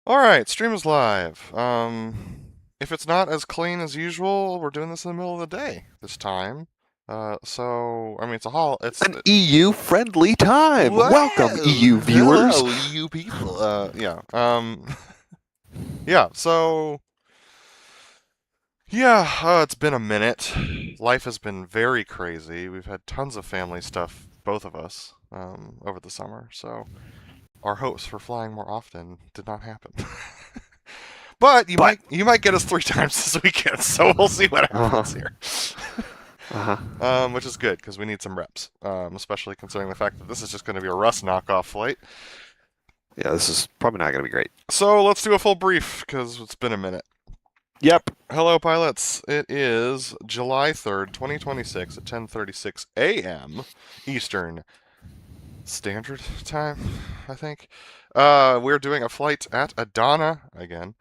All right, stream is live. If it's not as clean as usual, we're doing this in the middle of the day this time. So I mean, it's a hall. It's An EU-friendly time. Welcome, whoa, EU viewers. hello, you people. Yeah. Yeah. So yeah, it's been a minute. Life has been very crazy. We've had tons of family stuff, both of us, over the summer. So our hopes for flying more often did not happen. But But you might get us 3 times this weekend, so we'll see what uh-huh, happens here. uh-huh. Which is good because we need some reps, especially considering the fact that this is just going to be a Rust knockoff flight. Yeah, this is probably not going to be great. So let's do a full brief because it's been a minute. Yep. Hello, pilots. It is July 3rd, 2026 at 10:36 a.m. Eastern Standard Time, I think. We're doing a flight at Adana again.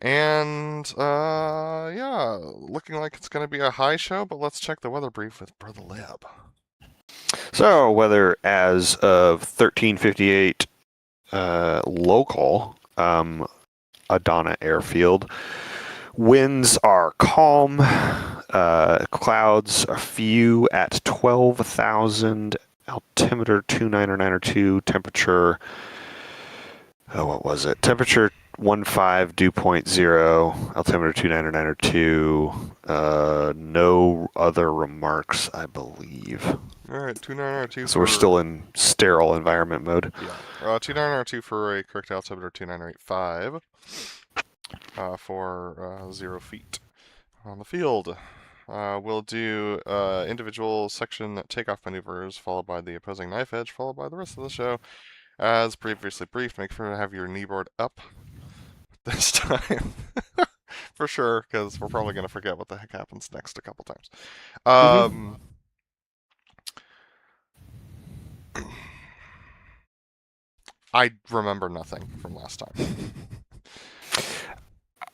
And yeah, looking like it's going to be a high show, but let's check the weather brief with BrotherLeb. So weather as of 13:58 local Adana airfield. Winds are calm. Clouds a few at 12,000. Altimeter 29902. Temperature. Oh, what was it? Temperature 15, dew point 0, altimeter 29902. No other remarks, I believe. All right, 2902 So we're for still in sterile environment mode. yeah, 2902 for a correct altimeter 2985 for 0 feet on the field. We'll do individual section takeoff maneuvers, followed by the opposing knife edge, followed by the rest of the show. As previously briefed, make sure to have your kneeboard up this time. For sure, because we're probably going to forget what the heck happens next a couple times. Mm-hmm. Um, I remember nothing from last time.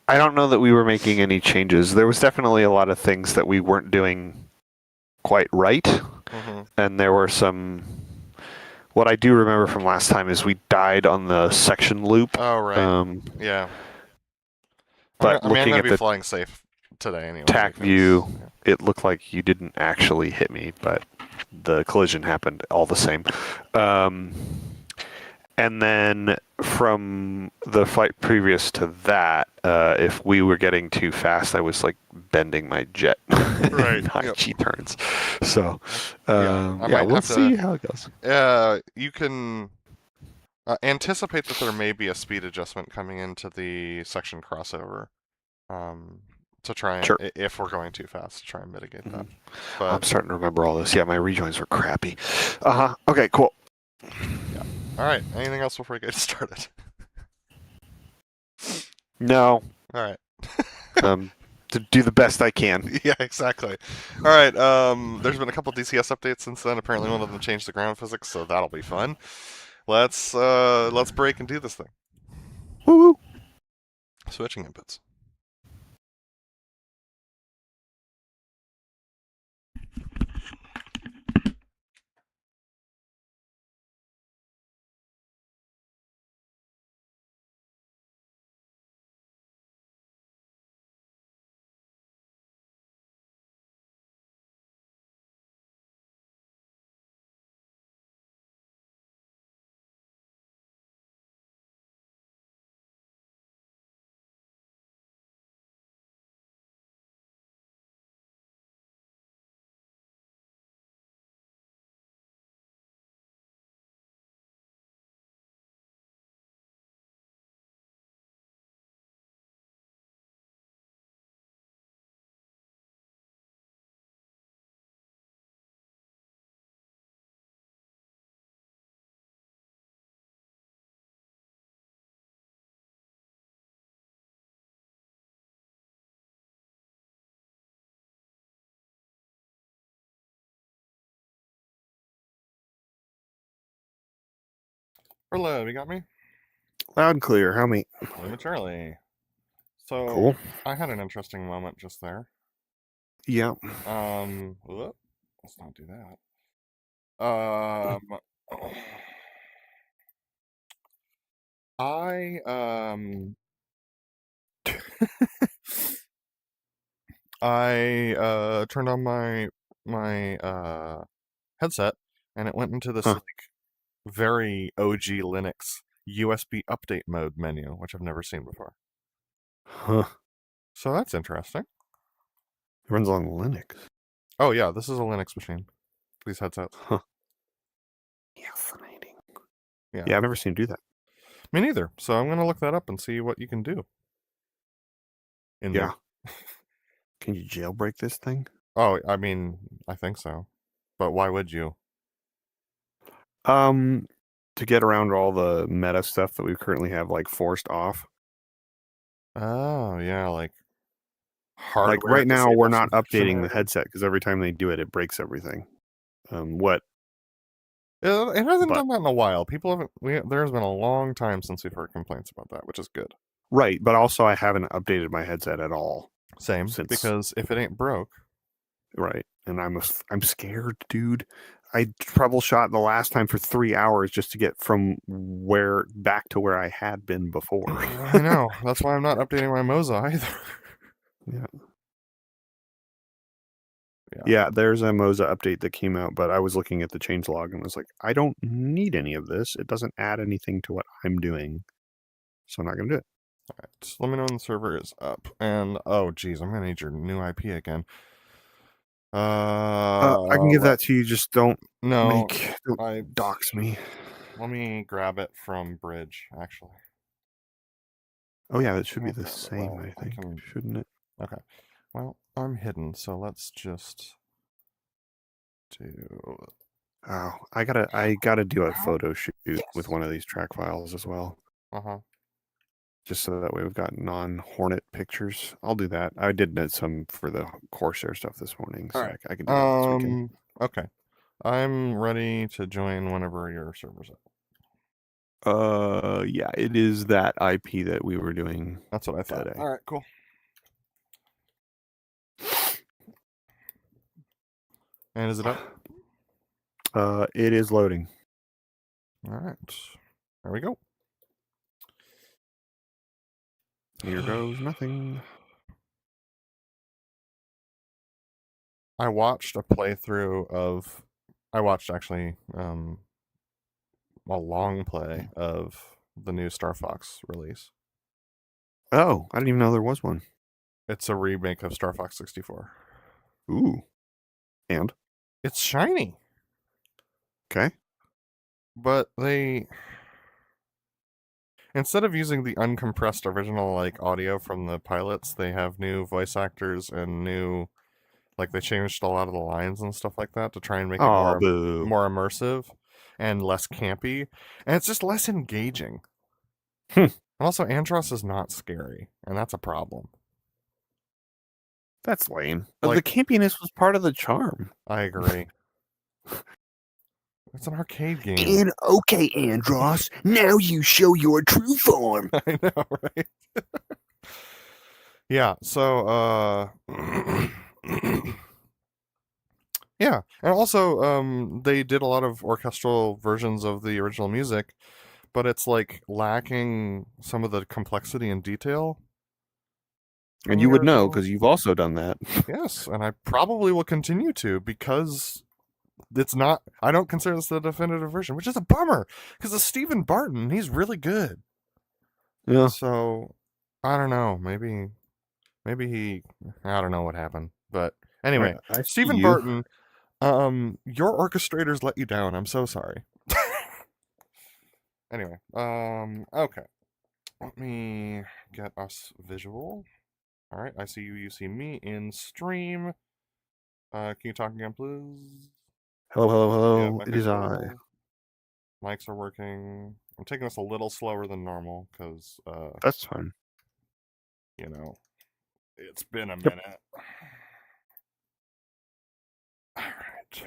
I don't know that we were making any changes. There was definitely a lot of things that we weren't doing quite right, Mm-hmm. and there were some. What I do remember from last time is we died on the section loop. Oh, right. Um, Yeah. but I mean, I'm looking going at to be the flying safe today anyway TAC because, view, yeah. it looked like you didn't actually hit me, but the collision happened all the same. Um, and then from the flight previous to that, if we were getting too fast, I was like bending my jet Right. in high Yep. G turns. So, Yeah. I yeah, might we'll have to. see how it goes. You can anticipate that there may be a speed adjustment coming into the section crossover. Um, to try and, Sure. if we're going too fast, to try and mitigate Mm-hmm. that. But I'm starting to remember all this. Yeah, my rejoins were crappy. Uh huh. Okay, cool. yeah. All right. Anything else before we get started? No, All right. to do the best I can. Yeah, exactly. All right. There's been a couple DCS updates since then. Apparently, one of them changed the ground physics, so that'll be fun. Let's break and do this thing. Woo! Switching inputs. Hello, you got me? Loud and clear. How many? Prematurely. So Cool. I had an interesting moment just there. Yeah. Let's not do that. Um, I I turned on my headset and it went into this Huh. like very OG Linux USB update mode menu, which I've never seen before. Huh. So that's interesting. It runs on Linux. Oh yeah, this is a Linux machine. These headsets. Huh. Fascinating. Yeah. Yeah, I've never seen it do that. Me neither. So I'm gonna look that up and see what you can do in Yeah. there. Can you jailbreak this thing? Oh, I mean, I think so. But why would you? Um, to get around all the meta stuff that we currently have like forced off. Oh, yeah, like Like hardware right now, we're disable not some updating the functionality. headset because every time they do it, it breaks everything. What? It hasn't But done that in a while. People haven't. There's been a long time since we've heard complaints about that, which is good. right, but also I haven't updated my headset at all Same, since. because if it ain't broke, Right, and I'm scared, dude. I troubleshot the last time for 3 hours just to get from where back to where I had been before. I know. That's why I'm not updating my Moza either. Yeah. Yeah. Yeah, there's a Moza update that came out, but I was looking at the changelog and was like, I don't need any of this. It doesn't add anything to what I'm doing. So I'm not going to do it. All right. Let me know when the server is up. And oh, geez, I'm gonna need your new IP again. I can give that to you. Just don't No, don't I dox me. let me grab it from Bridge. Actually, Oh, yeah, it should be I'll the grab it. same, Well, I I think. can. Shouldn't it? Okay. Well, I'm hidden, so let's just do. Oh, I gotta do a How? photo shoot with Yes. one of these track files as well. Uh-huh. Just so that way we've got non-Hornet pictures. I'll do that. I did some for the Corsair stuff this morning, All so right. I can do that this weekend. Okay. I'm ready to join whenever your server's up. Yeah, it is that IP that we were doing That's what I thought. today. All right, cool. And is it up? It is loading. All right. There we go. Here goes nothing. I watched a playthrough of. I watched actually a long play of the new Star Fox release. Oh, I didn't even know there was one. It's a remake of Star Fox 64. Ooh. And? It's shiny, Okay. but they instead of using the uncompressed original like audio from the pilots, they have new voice actors and new like they changed a lot of the lines and stuff like that to try and make it Oh, boo. more immersive and less campy, and it's just less engaging. Hmm. And also, Andros is not scary, and that's a problem. That's lame. Like, The campiness was part of the charm. I agree. It's an arcade game. And okay, Andros, now you show your true form. I know, right? Yeah, so yeah, and also they did a lot of orchestral versions of the original music, but it's like lacking some of the complexity and detail from And the you would know original. because you've also done that. Yes, and I probably will continue to because it's not. I don't consider this the definitive version, which is a bummer because it's Stephen Barton. He's really good. Yeah. So I don't know. Maybe he. I don't know what happened, but anyway, I see Stephen you. Barton. Your orchestrators let you down. I'm so sorry. Anyway, okay. Let me get us visual. All right, I see you. You see me in stream. Can you talk again, please? Hello, hello, Yeah, hello. It okay, is I. cool. Mics are working. I'm taking this a little slower than normal because, That's fine. you know, it's been a Yep. minute. All right.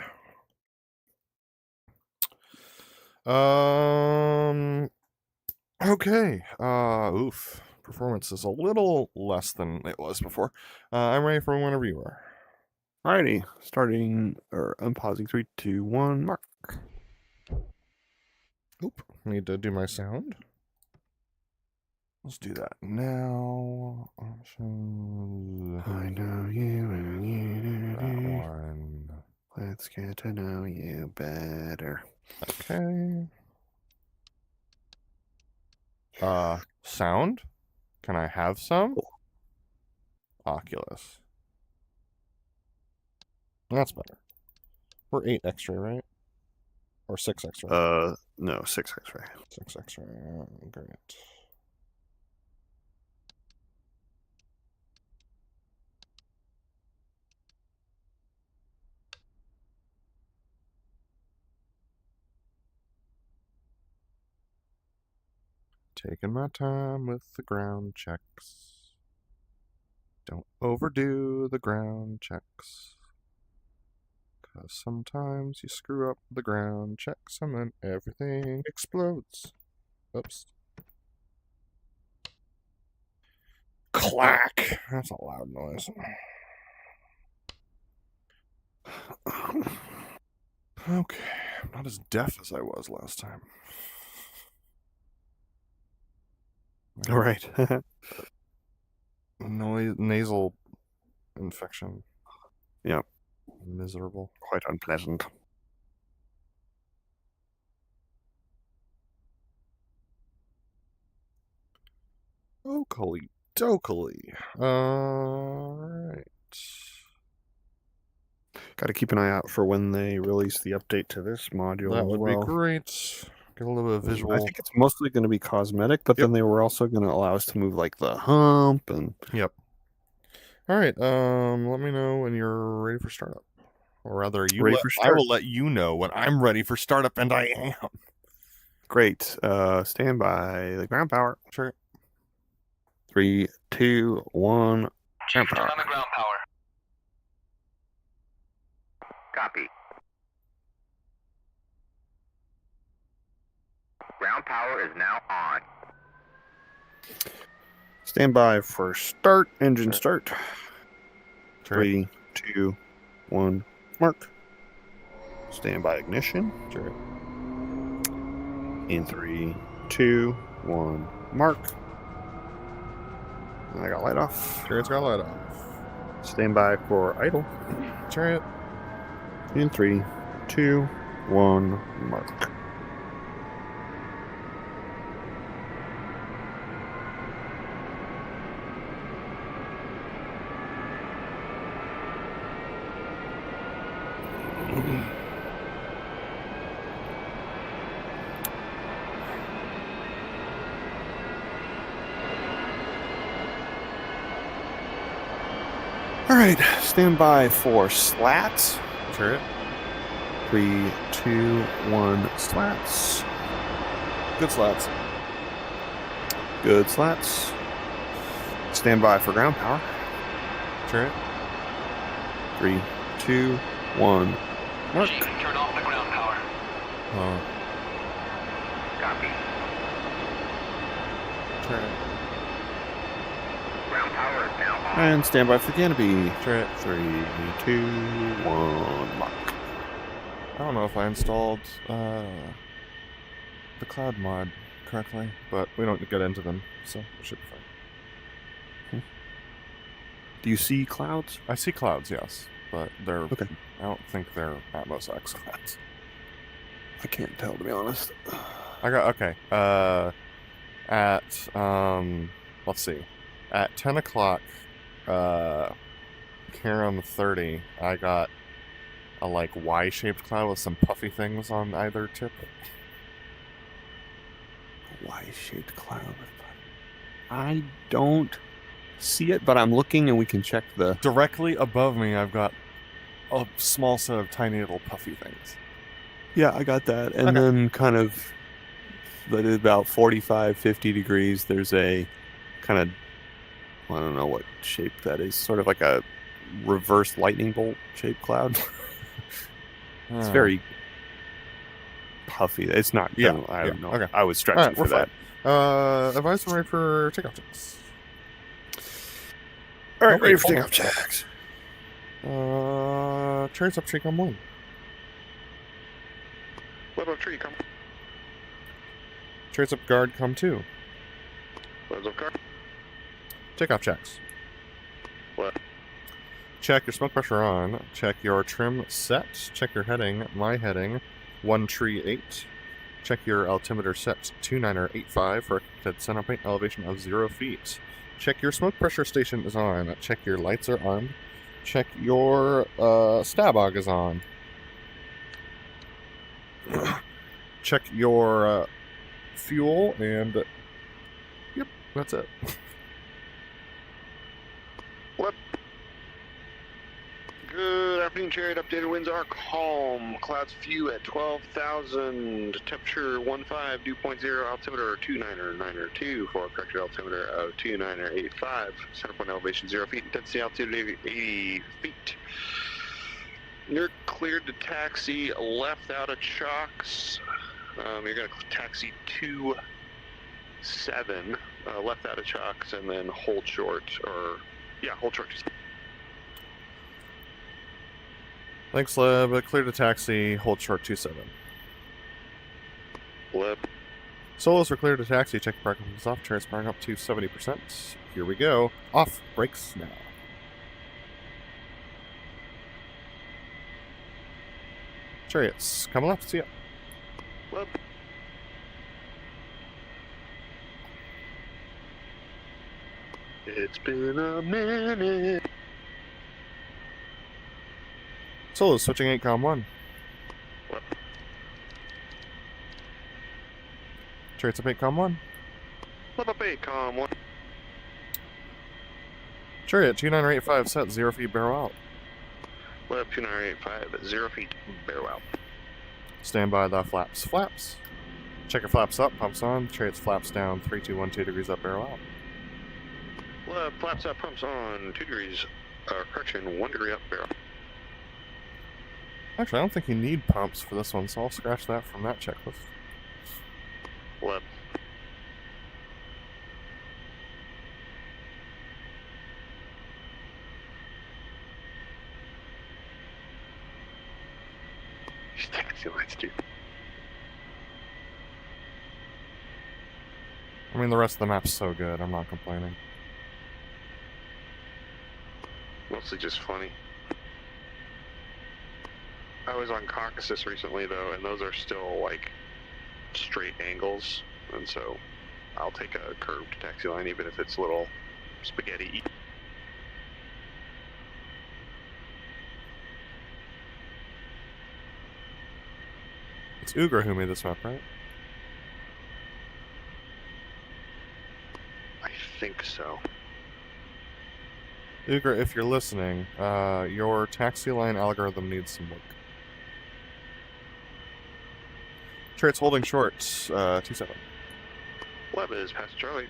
Okay. Oof. Performance is a little less than it was before. I'm ready for whenever you are. Alrighty. Starting or unpausing 3, 2, 1, mark. Oop. Need to do my sound. Let's do that now. Options. I know you and you. That one. Let's get to know you better. Okay. Sound? Can I have some? Cool. Oculus. That's better. We're 8 X-ray, right? Or 6 X-ray? No, 6 X-ray. 6 X-ray. Great. Taking my time with the ground checks. Don't overdo the ground checks. Because sometimes you screw up the ground checks and then everything explodes. Oops. Clack! That's a loud noise. Okay, I'm not as deaf as I was last time. All right. Nasal infection. Yep. Miserable. Quite unpleasant. Oakley dokily. Alright. Got to keep an eye out for when they release the update to this module That as would well. be great. Get a little bit of visual. I think it's mostly going to be cosmetic, but Yep. then they were also going to allow us to move like the hump and. Yep. All right. Let me know when you're ready for startup, or rather, I will let you know when I'm ready for startup, and I am. Great. Stand by the ground power. Sure. 3, 2, 1. Ground power. On the ground power. Copy. Ground power is now on. Stand by for start. Engine start. Sure. 3, 2, 1. Mark. Stand by ignition. Sure. In 3, 2, 1. Mark. And I got light off. Chariot's got light off. Stand by for idle. Chariot. In 3, 2, 1. Mark. All right, stand by for slats. Chariot. 3, 2, 1. Slats. Good slats. Good slats. Stand by for ground power. Chariot. 3, 2, 1. Mark. Chief, turn off the ground power. Copy. Chariot. Ground power is now on. And stand by for canopy. Chariot. 3, 2, 1. Mark. I don't know if I installed the cloud mod correctly, but we don't get into them, so it should be fine. Do you see clouds? I see clouds, yes, but they're. Okay. I don't think they're Atmos X clouds. I can't tell, to be honest. I got okay. At let's see, at 10 o'clock, Karen 30, I got a like Y-shaped cloud with some puffy things on either tip. Y-shaped cloud. I don't see it, but I'm looking and we can check the... Directly above me, I've got a small set of tiny little puffy things. Yeah, I got that. And Okay. then kind of, that is about 45, 50 degrees, there's a kind of, I don't know what shape that is, sort of like a reverse lightning bolt shaped cloud. It's very puffy. It's not. Yeah, I don't know. okay. I was stretching we're for that. Advice ready for takeoff checks. All right, Okay, ready for hold takeoff checks. Chariots up, shake on 1. Level 3, come. Chariots up, guard, come 2. Where's the car? Takeoff checks. What? Check your smoke pressure on. Check your trim set. Check your heading. My heading, 138. Check your altimeter set 2985 for a center point elevation of 0 feet. Check your smoke pressure station is on. Check your lights are armed. Check your stabog is on. Check your fuel and yep, that's it. What? Good afternoon, Chariot. Updated winds are calm. Clouds few at 12,000. Temperature 15, dew point 0. Altimeter 2992 for a corrected altimeter of 2985. Center point elevation 0 feet. Intensity altitude 80 feet. You're cleared to taxi left out of chocks. You're going to taxi 27 left out of chocks and then hold short, or yeah, hold short. Thanks, Leb. Clear to taxi. Hold short 27. Leb. Solos are clear to taxi. Check the parking is off. Chariot's parking up to 70%. Here we go. Off. Brakes now. Chariots, come left. See ya. Leb. It's been a minute. Solos switching 8Com1. Leb. Chariots up 8Com1. Leb up 8, 1. Chariot 2985 set 0 feet barrel out. Leb 2985 at 0 feet, barrel out. Stand by the flaps. Flaps. Check your flaps up. Pumps on. Chariots flaps down. 3212 degrees up. Barrel out. Leb flaps up, pumps on, 2 degrees, correction, 1 degree up, barrel. Actually, I don't think you need pumps for this one, so I'll scratch that from that checklist. Leb. These taxi lights, dude. I mean, the rest of the map's so good, I'm not complaining. Mostly just funny. I was on Caucasus recently, though, and those are still, like, straight angles, and so I'll take a curved taxi line, even if it's a little spaghetti. It's Ugra who made this map, right? I think so. Ugra, if you're listening, your taxi line algorithm needs some work. Chariots holding short, 27. Leb is past Charlie.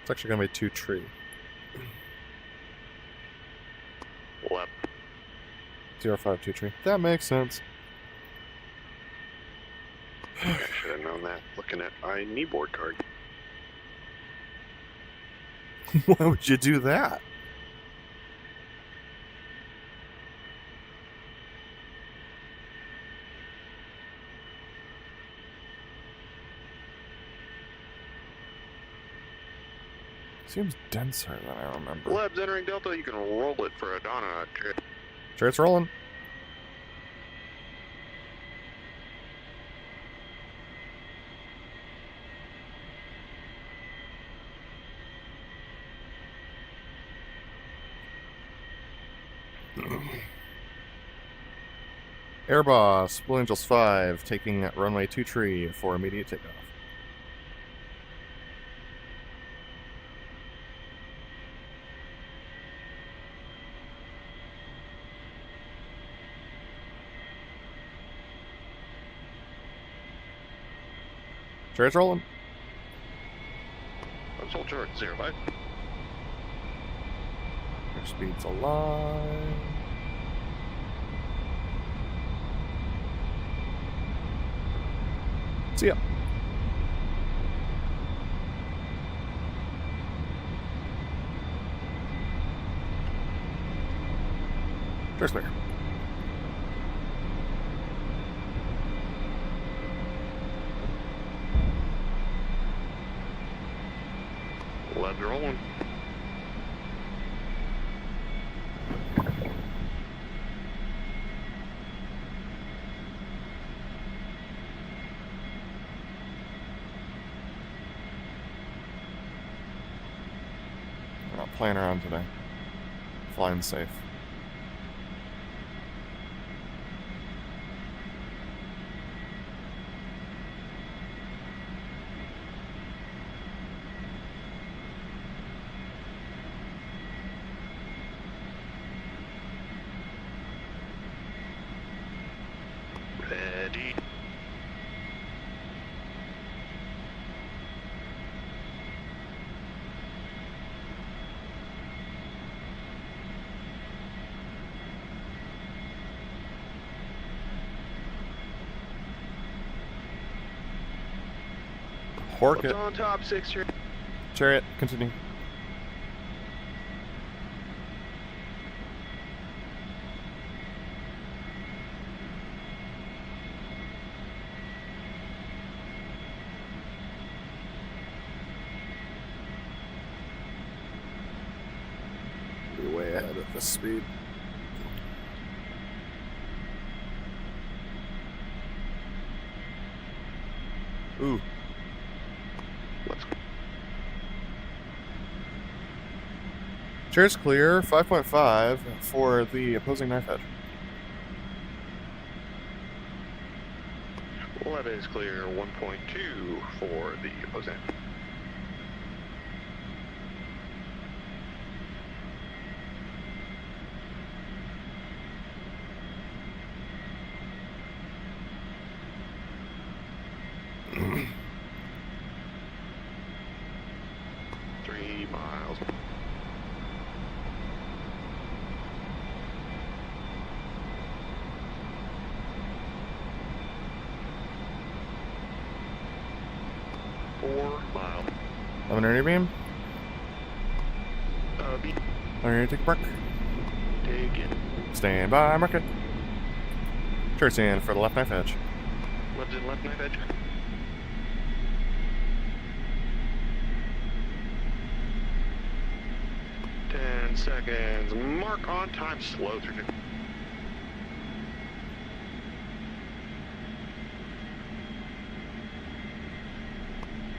It's actually going to be 2 tree. Leb. 052 tree. That makes sense. I should have known that, looking at my kneeboard card. Why would you do that? Seems denser than I remember. Leb's entering Delta, you can roll it for Adana. Chariots rolling. Airboss, Blue Angels 5, taking runway 2 tree for immediate takeoff. Chariots rolling. I'm sold short, 05. Their speed's alive. See ya. There's clear. Club's rolling. We're not playing around today. Flying safe. Ready. Hork What's it. on top, 6 here? Chariot, continue. Be way ahead at this speed. Ooh. Let's go. Chair's clear, 5.5 for the opposing knife edge. Leb is clear, 1.2 for the opposing. Three miles. Four miles. I'm an early beam. Be I'm ready to take a mark. take it. Stand by, mark it. Chair's in for the left knife edge. Leb's in left knife edge. Ten seconds. Mark on time. Slow through.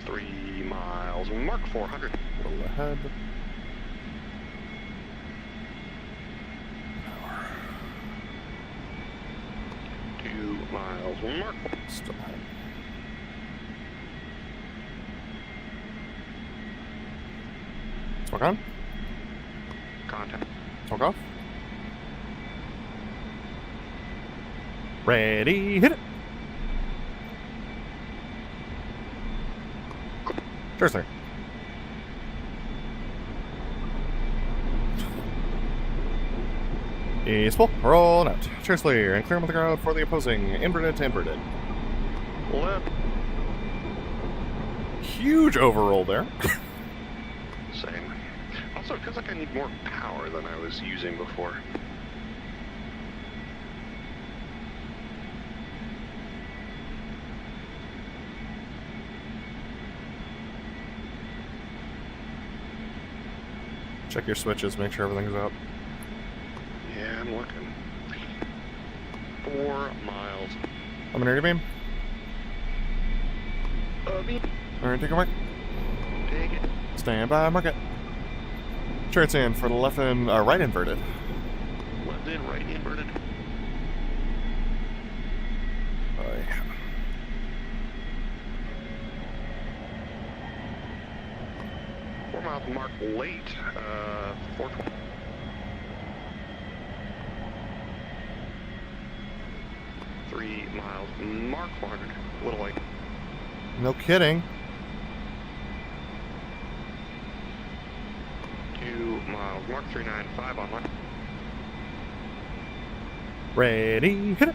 Three miles. Mark 400. A little ahead. 2 miles. Mark. Still ahead. Smoke on. Contact. Smoke off. Ready, hit it. Sure, sir. He's full. Rolling out. Cheers clear and clear with the crowd for the opposing inverted to inverted. Left. Huge overroll there. Same. Also, it feels like I need more power than I was using before. Check your switches, make sure everything's up. Yeah, I'm looking. 4 miles. I'm an early beam. Be Alright, take a mark. take it. Stand by, mark it. Sure, it's in for the left and right inverted. Left in, right inverted. Oh, yeah. Four miles mark late. 420. Three miles mark 400. Little late. No kidding. 2 miles mark 395 on line. Ready, hit it.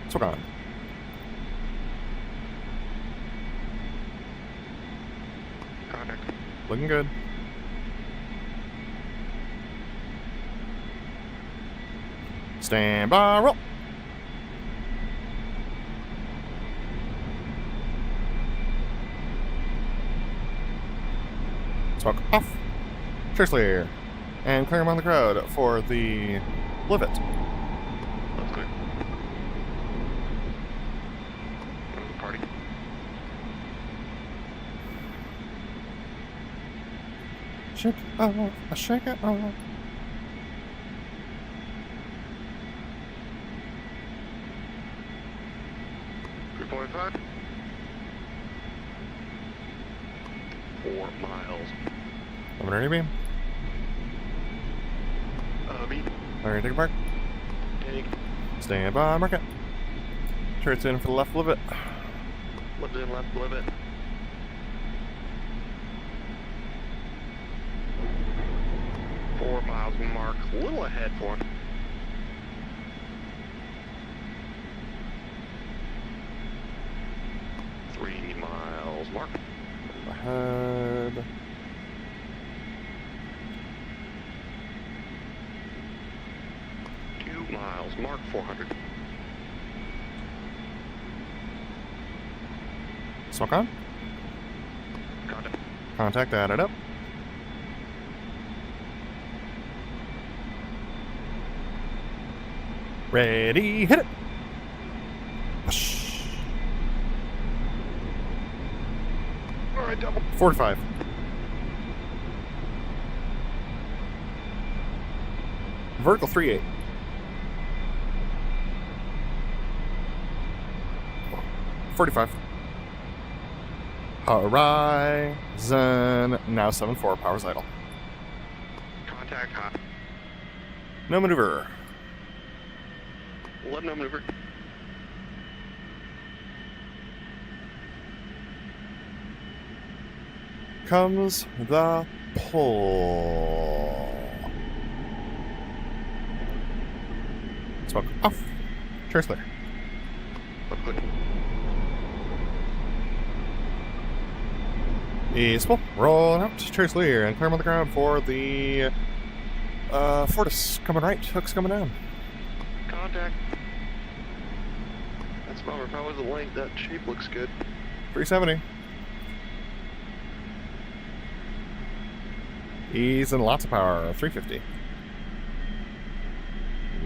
Smoke on. Contact. Looking good. Stand by, roll. Smoke off. Cheers, and clear him on the crowd for the Livet. That's clear. Party. Shake it off, shake it off. .5. 4 miles. I'm ready, beam. Beat. Alright, take a mark. Take. Stand by, mark it. Turret's in for the left Livet. Left in, left, limit. .4 miles mark. A little ahead for him. Mark. Ahead. Miles. Mark 400. Smoke on. Contact. Contact added up. Ready, hit it. Alright, double. 45. Vertical 3-8. $45. Horizon. Now 7-4. Power's idle. Contact hot. No maneuver. Let no maneuver. Comes the pull. Smoke off. Cheers clear. East pull. Rolling out. Cheers clear. And clear him on the ground for the Fortis. Coming right. Hook's coming down. Contact. That's bummer. Probably the length. That shape looks good. 370. He's in lots of power. 350.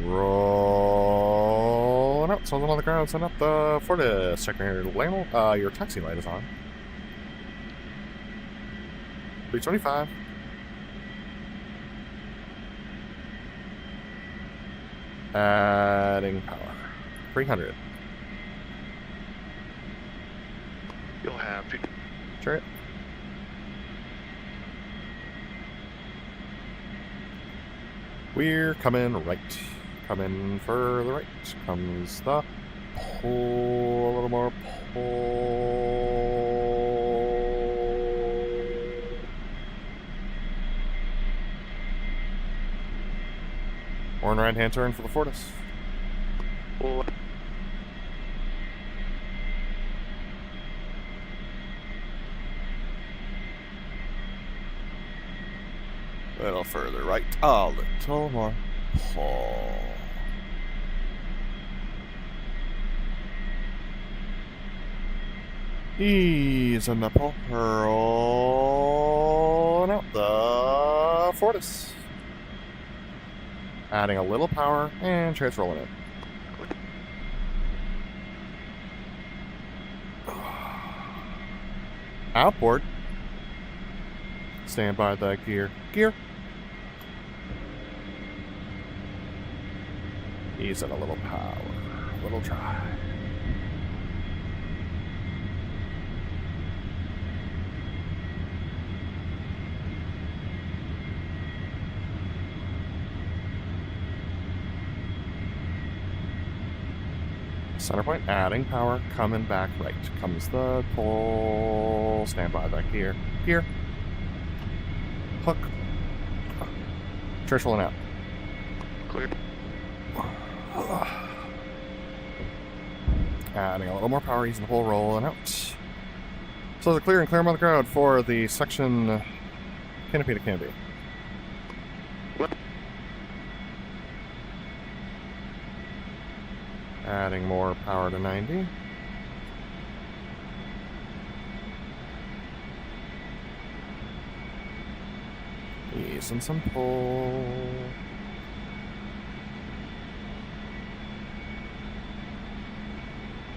Rolling out. Someone's on the ground. Send up the Fortis. Checking your lane. Your taxi light is on. 325. Adding power. 300. You'll have to. Chariot. We're coming right. Coming for the right. Comes the pull. A little more pull. Horn right hand turn for the Fortis. Well, A little further right. A little more pull. He's in the pull. Rolling out the Fortis. Adding a little power and Chariot's rolling in. Outboard. Stand by the gear. Gear. He's in a little power. A little dry. Center point, adding power, coming back right. Comes the pull, stand by that gear. Gear. Hook. Church rolling out. clear. Adding a little more power, using the pull, rolling out. So the clear and clear him on the ground for the section canopy to canopy. Adding more power to 90. Ease and some pull.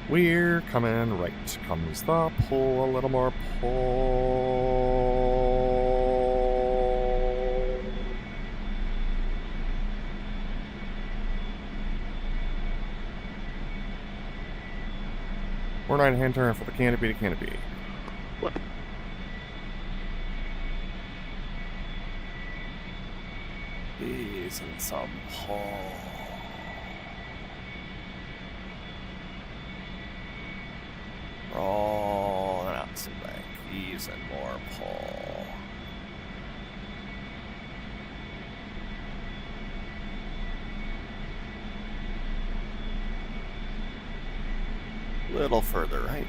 We're coming right. Comes the pull. A little more pull. We're 9 hand turn for the canopy to canopy. What? Ease and some pull. Roll and out some bank. Ease and more pull. Little further right.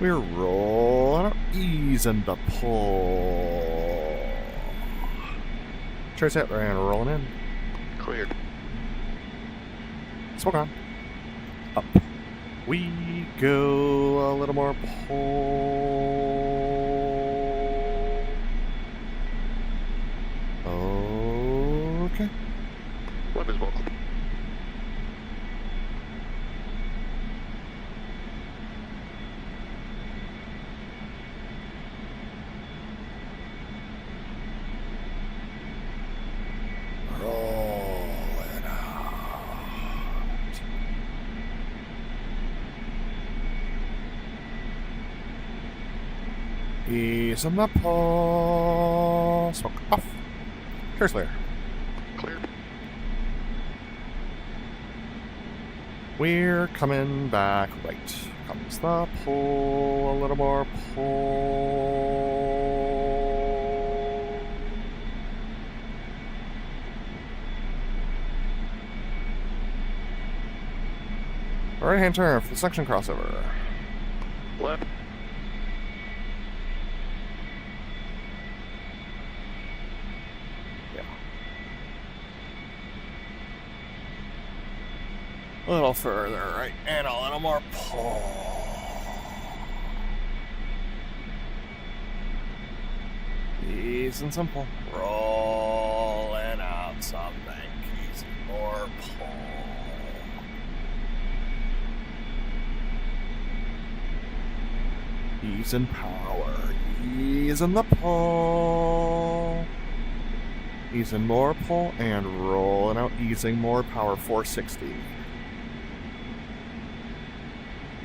We're rolling up. Ease and the pull. Trace out and rolling in. Cleared. Smoke on. Up. We go. A little more pull. Okay. Web is welcome. Roll it out. Ease on the pull. Smoke off. Curse layer. Clear. We're coming back right. Comes the pull. A little more pull. Right hand turn for the section crossover. Left. Yeah. A little further right and a little more pull. Ease and some pull. Roll and out some bank. Easy more pull. Ease and power. Ease and the pull. Ease and more pull and rolling out. Easing more power. 460.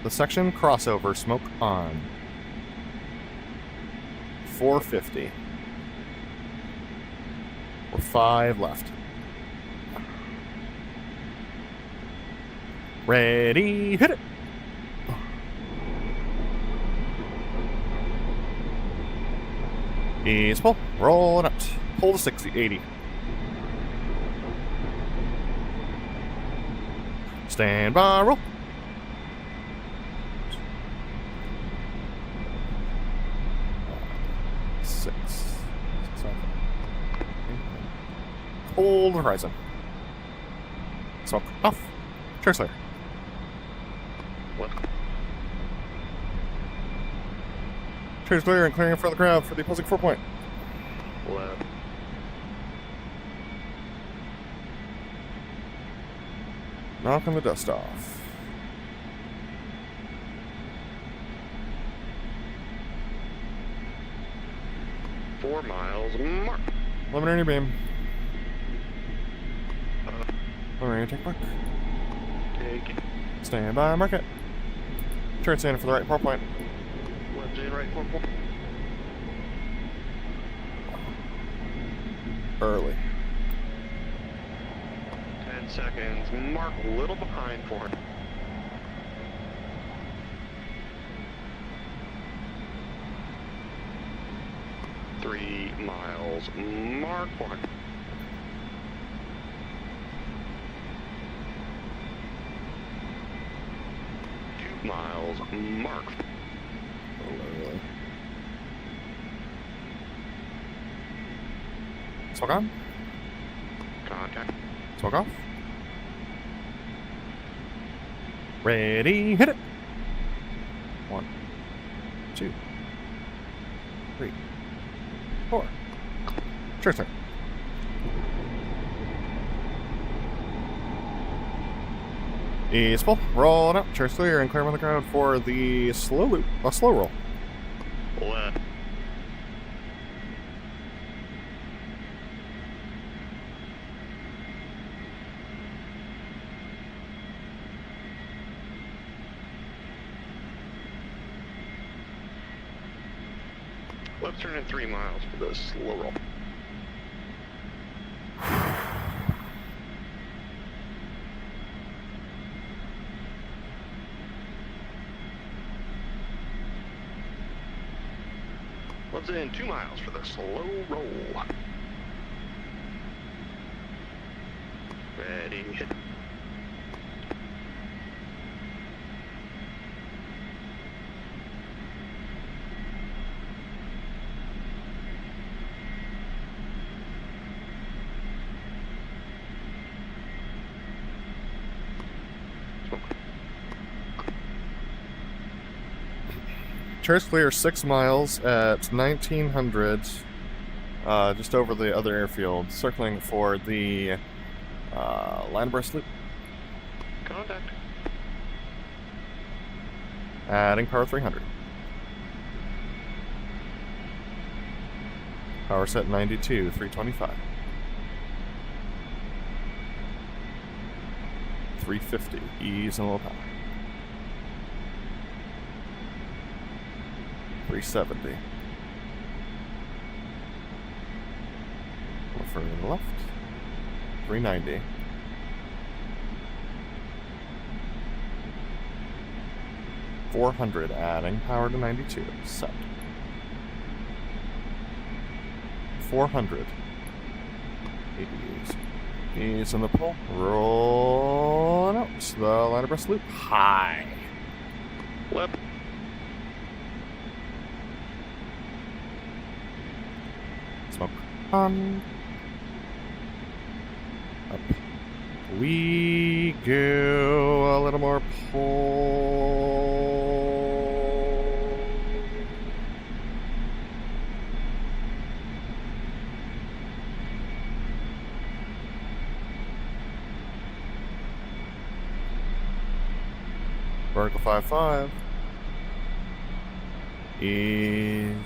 The section crossover. Smoke on. 450. We're 5 left. Ready, hit it! Ease pull, roll it out. Pull to 60, 80. Stand by, roll. Six, 7, 8. Hold the horizon. Smoke off. Trace layer. What? Trace clear and clearing for the crowd for the opposing 4-point. Left. Knocking the dust off. Four miles. Mark. Eliminating beam. Eliminating take back. Take it. Stand by, mark it. Turn stand for the right 4-point. Left in, right 4 point. Early. 10 seconds. Mark a little behind for him. Three miles. Mark for him. 2 miles. Mark. Early. Smoke on. Contact. Smoke off. Ready, hit it. 1, 2, 3, 4. Sure, sir. East full. Rolling up. Chair's clear and clear on the ground for the slow loop. A slow roll. Left. Left turn in 3 miles for the slow roll. Left's in 2 miles for the slow roll. Ready, hit. Chair's clear 6 miles at 1900, just over the other airfield, circling for the line abreast loop. Contact. Adding power 300. Power set 92, 325. 350, ease and low power. 370. Go further to the left. 390. 400, adding power to 92. Set. 400. Ease in the pull. Rolling out. The line abreast loop. High. Left. Smoke on. Up we go. A little more pull. Vertical 5-5 is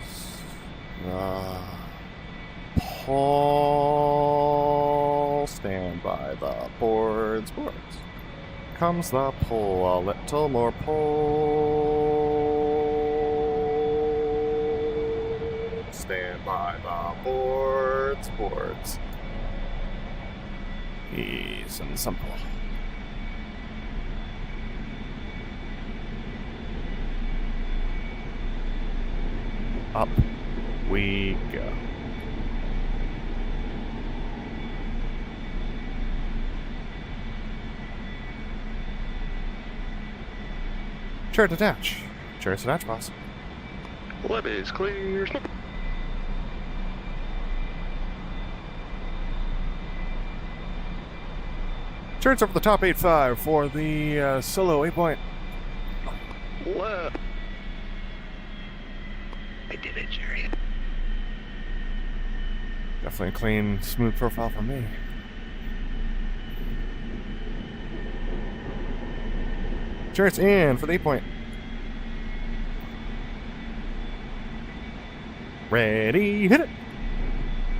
pull. Stand by the boards. Comes the pull. A little more pull. Stand by the boards. Ease and simple. Up we go. Chair detach. Chair detach, boss. Left is clear. Smoke. Chair's over the top 8-5 for the solo 8-point. Left. I did it, Chariot. Definitely a clean, smooth profile for me. Chariot's in for the 8-point. Ready, hit it!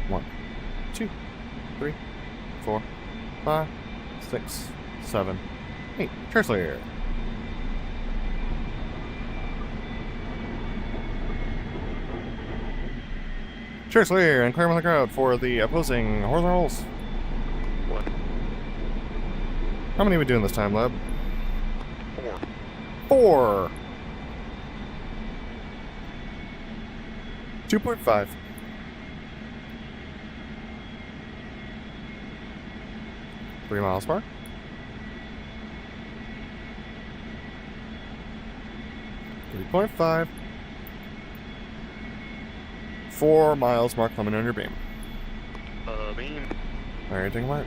1, 2, 3, 4, 5, 6, 7, 8. Chair's clear. Chair's clear and clear on the crowd for the opposing horizontal rolls. What? How many are we doing this time, Leb? 4. 4. 2.5. Three miles per hour. 3.5. 4 miles mark coming on your beam. Beam. Alright, take a mark.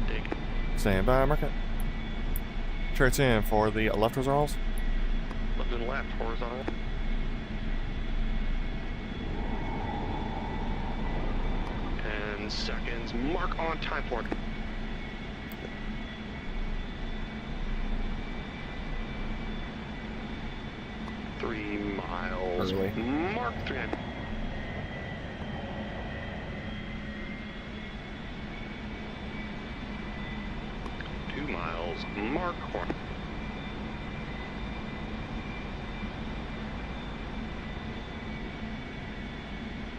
Dig. Stand by, mark it. Charts in for the left rolls. 11 left, horizontal. Seconds. Mark on time for it. Three miles. Early. Mark 3. 2 miles. Mark 4.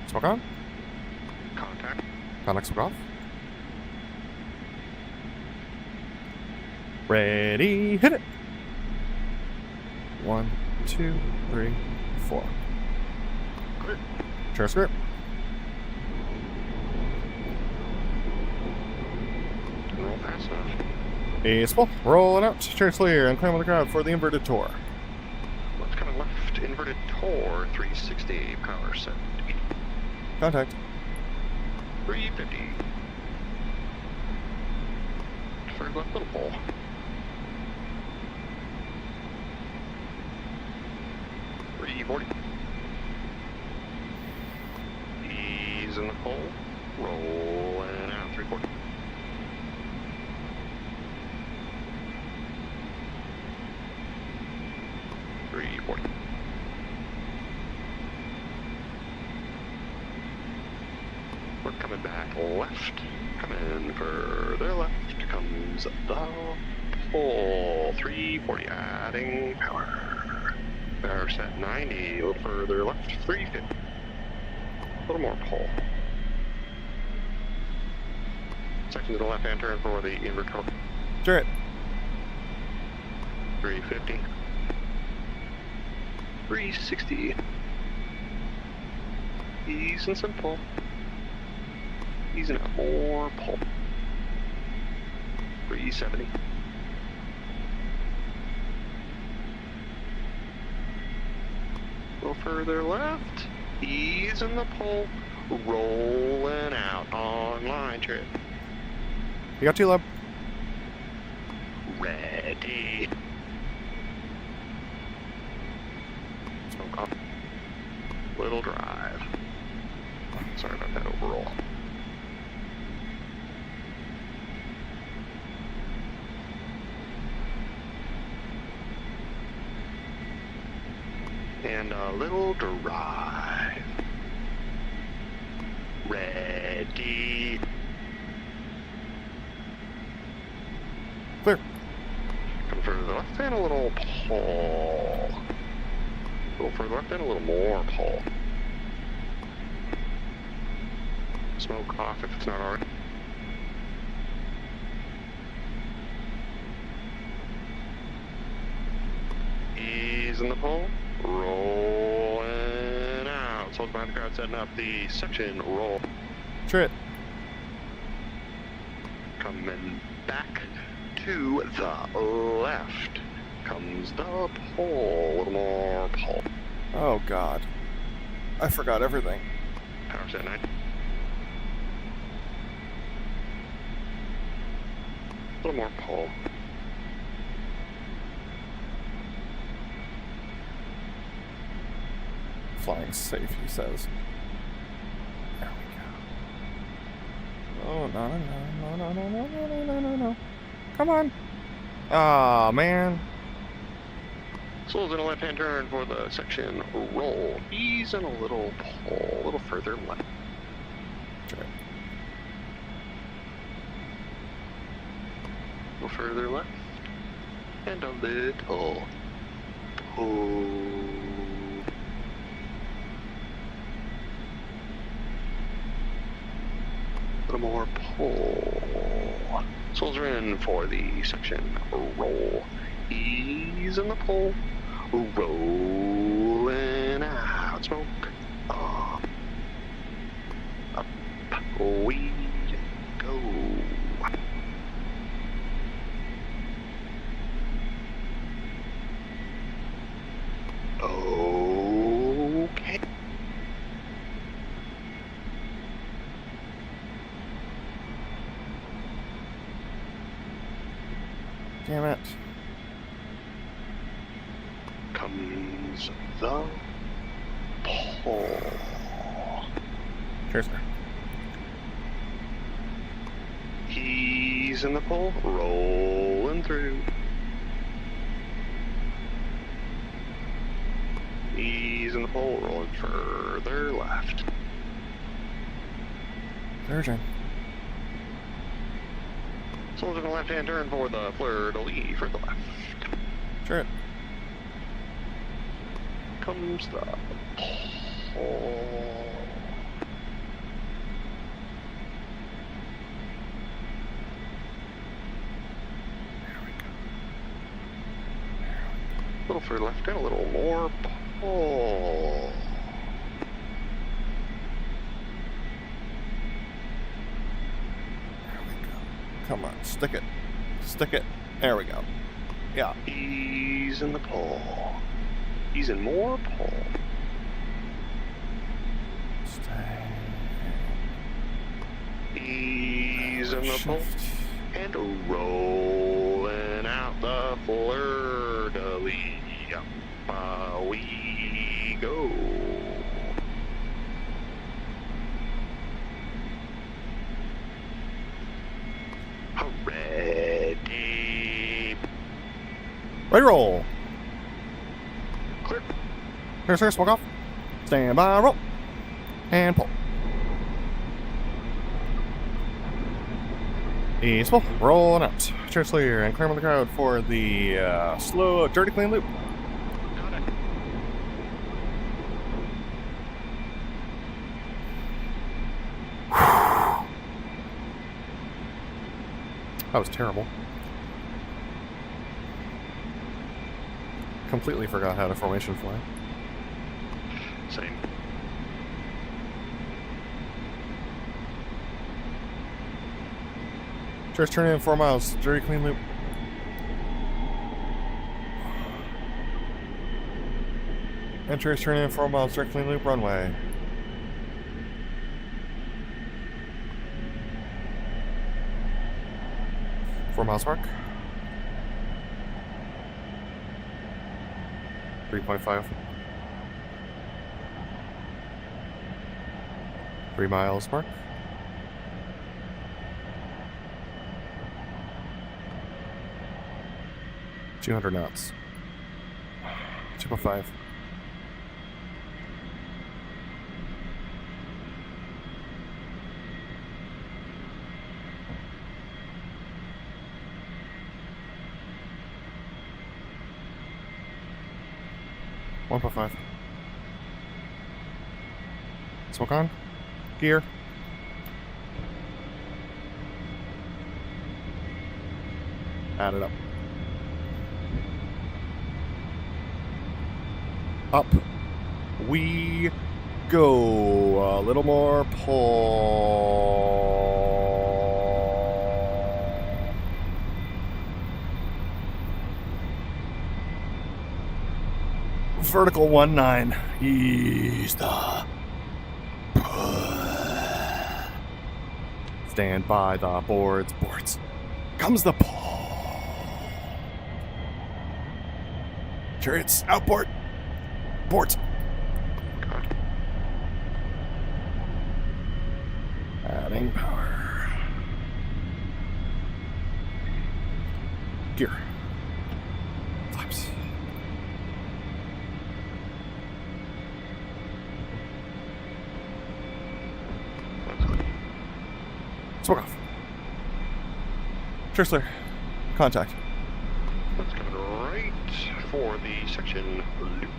Smoke on. Contact. Contact smoke off. Ready, hit it. 1, 2, 3, 4. Clear. Chair script. Roll fast enough. Ace full. Rolling out. Chair clear and climb on the crowd for the inverted tour. Left coming left. Inverted tour. 360. Power set. Contact. 350. Third left little pole. 340. Ease in the pole. Rolling out 340. We're coming back left. Coming further left comes the pole. 340, adding power. Power set 90, a little further left, 350. A little more pole. Section to the left hand turn for the inverter. Turret. 350. 360. Ease and some pull. Easing up more pull. 370. A little further left. Ease in the pull. Rolling out on line trip. You got 2 lab. Ready. Smoke off. Little drive. Sorry about that overall. And a little drive. Ready. Clear. Come further left and a little pull. A little further left and a little more pull. Smoke off if it's not already. Ease in the pull. Rolling out. Soldier behind the crowd setting up the section roll. Turret. Coming back to the left comes the pole. A little more pole. Oh god. I forgot everything. Power set 9. A little more pole. Flying safe, he says. There we go. Oh, no, no, no, no, no, no, no, no, no, no, no. Come on. Aw, man. Souls in a left-hand turn for the section roll. Ease and a little pull. A little further left. Turret. A little further left. And a little pull. A little more pull. Souls are in for the section roll. Ease in the pull. Rolling out. Smoke. Up we go. Okay. Damn it. Come comes the pull. Cheers, sir. Ease in the pull, rolling through. Ease in the pull, rolling further left. Surgeon. Slow down the left-hand turn for the fleur-de-lis for the left. Sure. Comes the pull. A little further left and a little more pull. There we go. Come on, stick it. Stick it. There we go. Yeah. Ease in the pull. Ease in more pull. Stay. Ease in the pull. Shift. And rolling out the fleur-de-lis. Up we go. Ready. Ready, roll. Clear. Clear, sir. Smoke off. Stand by, roll. And pull. Ease full. Rolling out. Church clear and clear the crowd for the slow, dirty, clean loop. Got it. That was terrible. Completely forgot how to formation fly. Same. Church turn in 4 miles. Dirty, clean loop. And church turn in 4 miles. Dirty, clean loop runway. Four miles mark. 3.5. 3 miles mark. $200 knots. 2.5. $1.5. Smoke on. Gear. Add it up. Up we go. A little more pull. Vertical 1-9. Ease the stand by the boards. Boards. Comes the pull. Chariots outboard. Boards. Adding power. Gear. Flaps. Smoke off. Tristler. Contact. That's coming right for the section loop.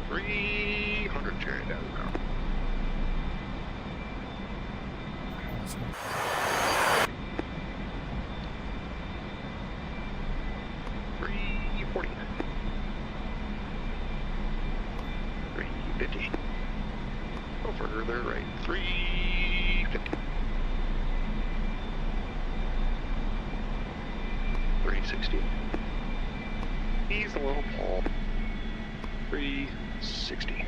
300 chariot down now. $340. $350. Go further right. $350. $360. Ease a little pull. $360.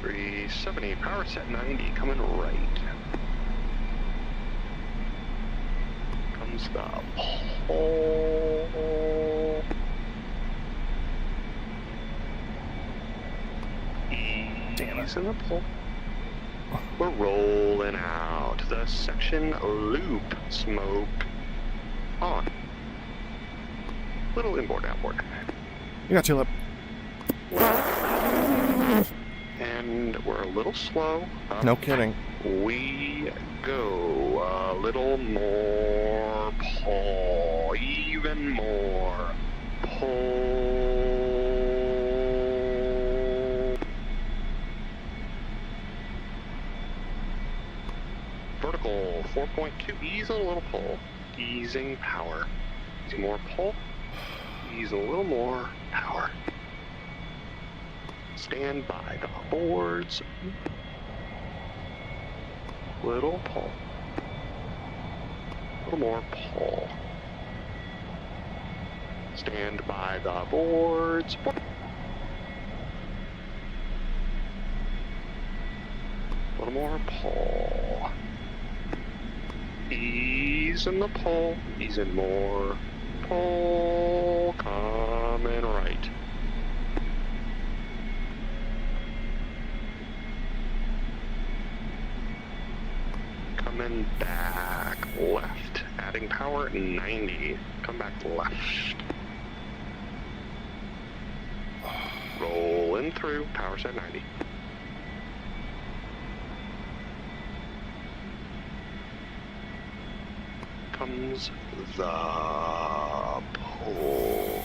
$370. Power set 90. Coming right. Comes the pull. Damn it. Ease in the pull. We're rolling out. The section loop. Smoke on. Little inboard, outboard. You got tulip. And we're a little slow. Up No kidding. we go. A little more pull. Even more pull. Vertical 4.2. Ease a little pull. Easing power. Easing more pull. Ease a little more power. Stand by the boards. Little pull. Little more pull. Stand by the boards. Little more pull. Ease in the pull. Ease in more pull. Coming right. Coming back left. Adding power 90. Come back left. Rolling through. Power set 90. Comes the pull.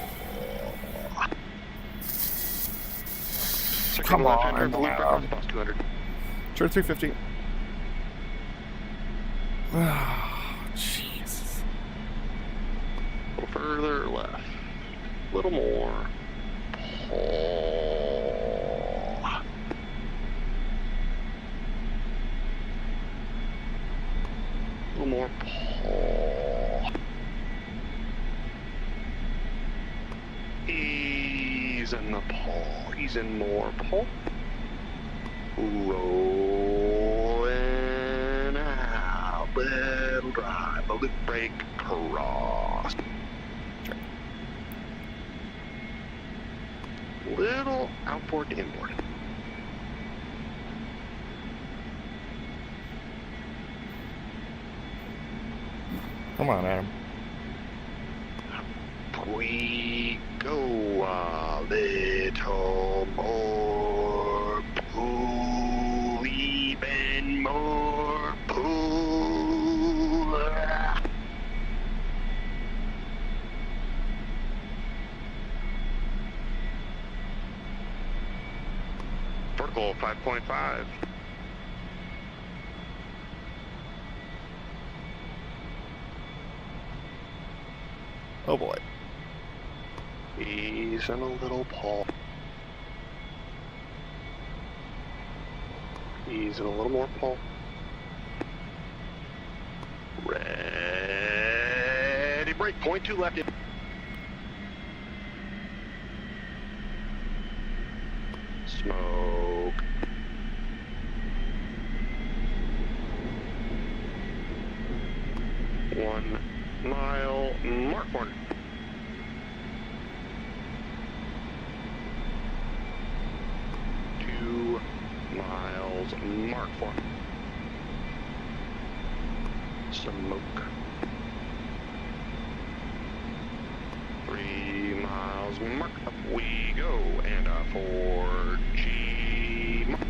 Come left on, hander, loop man. across bus 200. Sure, 350. Oh, Jesus. A little further left. A little more. Pull. A little more pull. Ease in the pull. Ease in more pull. Rolling out. Little drive. A loop brake cross. Little outboard to inboard. Come on, Adam. We go a little more pull, even more pull. Vertical 5.5. Oh boy. Ease and a little pull. Ease and a little more pull. Ready, brake, point 2 left. Smoke. One mile, mark corner. Miles, mark for smoke. 3 miles, mark, up we go, and a 4G mark.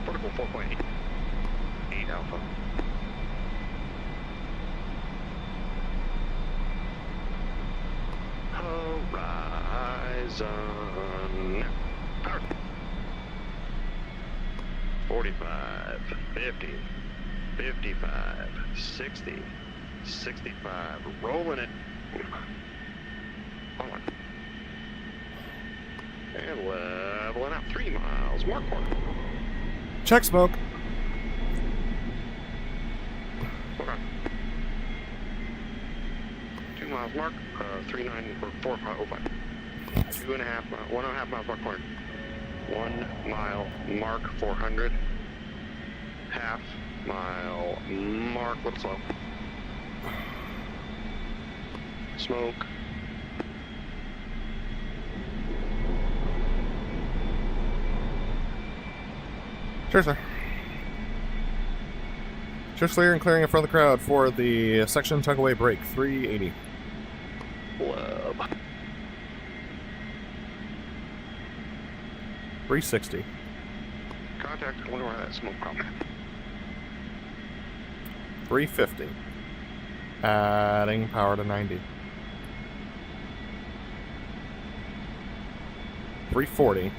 Vertical 4.8, 8 alpha. Horizon. Power. 45, 50, 55, 60, 65. Rolling it. On. And leveling out 3 miles. Mark corner. Check smoke. Okay. 2 miles mark. 39 or 4.05. 2.5 miles. 1.5 miles mark corner. 1 mile mark 400. Half mile mark. Little slow. Smoke. Sure, sir. Church clear and clearing in front of the crowd for the section tugaway break 380. Lab. 360. Contact. I wonder why that smoke problem. 350. Adding power to 90. 340.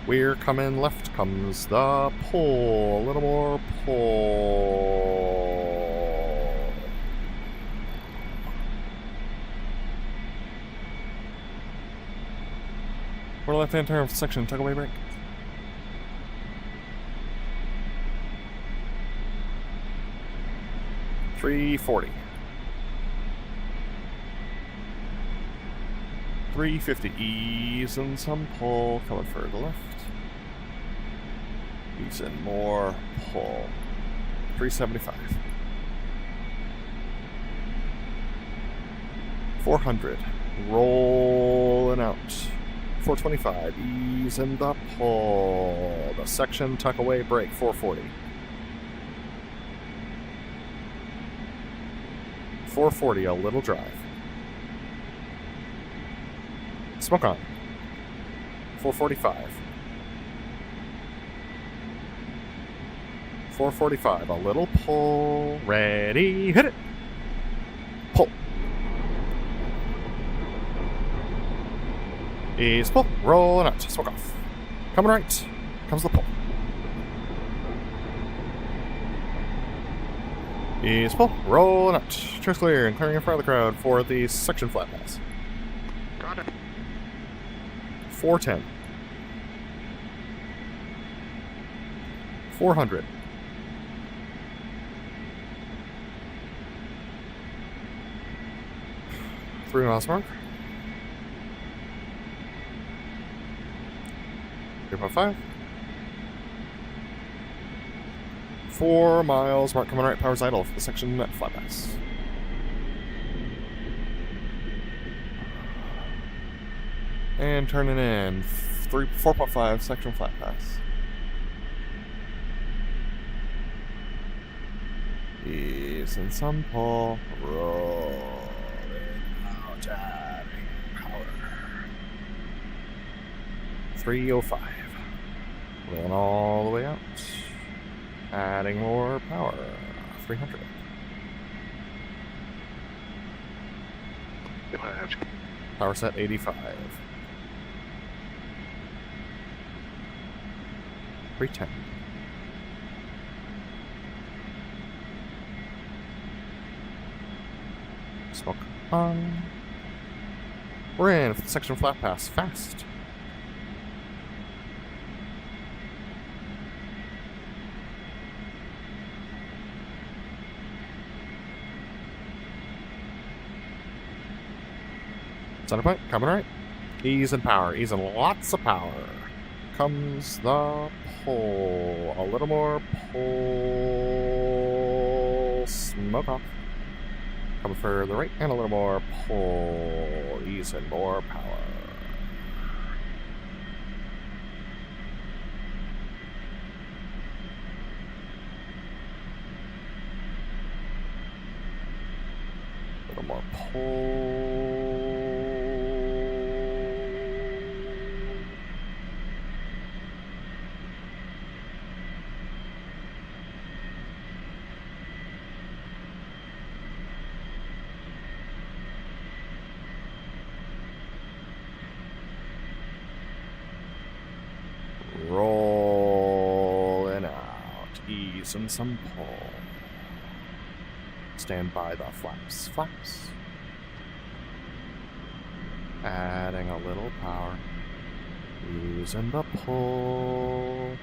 We're coming left comes the pull. A little more pull. Quarter left-hand turn for section tugaway break. $340. 350. Ease and some pull. Coming further left. Ease and more pull. 375. 400. Rolling out. 425. Ease and the pull. The section tuck away break. 440. 440. A little drive. Smoke on. 445. 445. A little pull. Ready. Hit it. Pull. Ease pull. Rolling out. Smoke off. Coming right. Comes the pull. Ease pull. Rolling out. Church clear and clearing in front of the crowd for the section flat pass. Contact. 410. 400. 3 miles mark. 3.5. 4 miles mark coming right, power's idle for the section flat pass. And turning in 4.5 section flat pass. Ease and some pull. Rolling out, adding power. 305. Rolling all the way out. Adding more power. 300. Power set 85. 310. Smoke on. We're in for the section flat pass. Fast. Center point, coming right. Ease and power. Ease and lots of power. Comes the pull. A little more pull. Smoke off. Coming further right and a little more pull. Ease and more power. A little more pull. Rolling out. Ease and some pull. Stand by the flaps. Flaps. Adding a little power. Using the pull.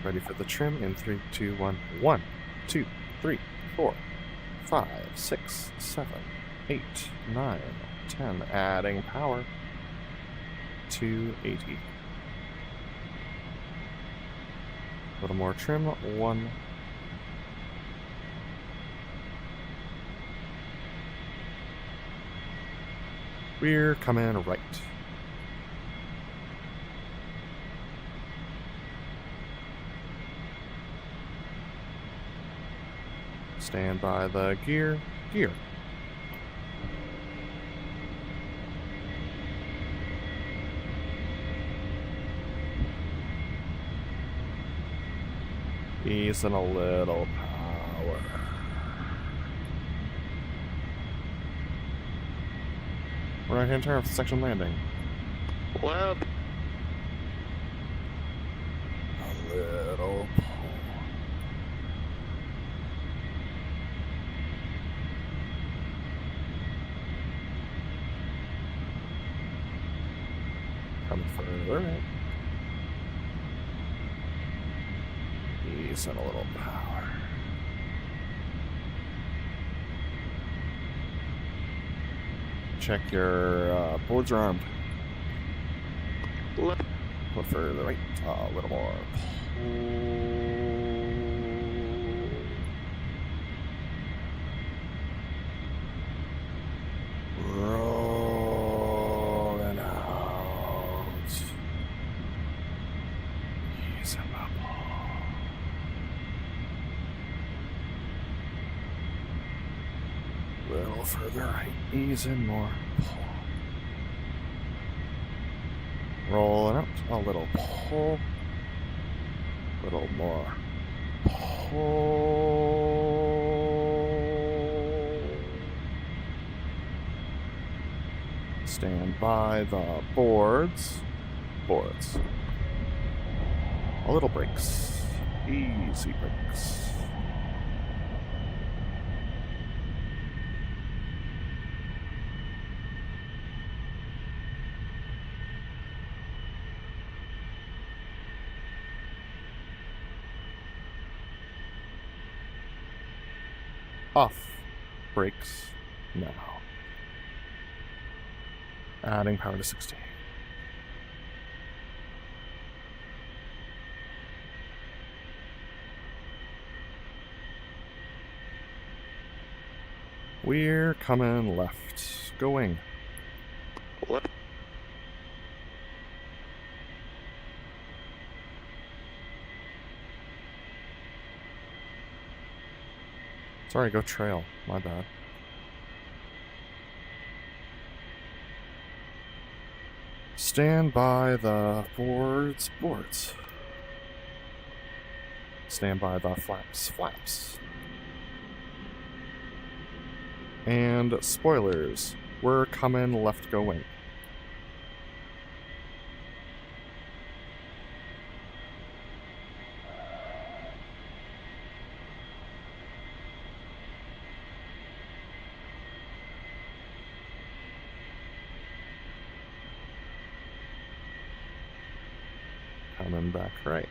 Ready for the trim in 3, 2, 1. 1, 2, 3, 4, 5, 6, 7, 8, 9, 10. Adding power. 280. A little more trim. 1. We're coming right. Stand by the gear. Gear. Easing a little power. Right-hand turn for section landing. Left. A little pull. Coming further right. Easing a little power. Check your boards are armed. Left. Go further right. A little more. Rolling out. Easing up. Little further right. Easing more. Rolling out. A little pull. Little more. Pull. Stand by the boards. Boards. A little brakes. Easy brakes. Off. Brakes. Now. Adding power to 60. We're coming left. Going. Left. Sorry, go trail. My bad. Stand by the boards. Boards. Stand by the flaps. Flaps. And spoilers. We're coming left going. Coming back right.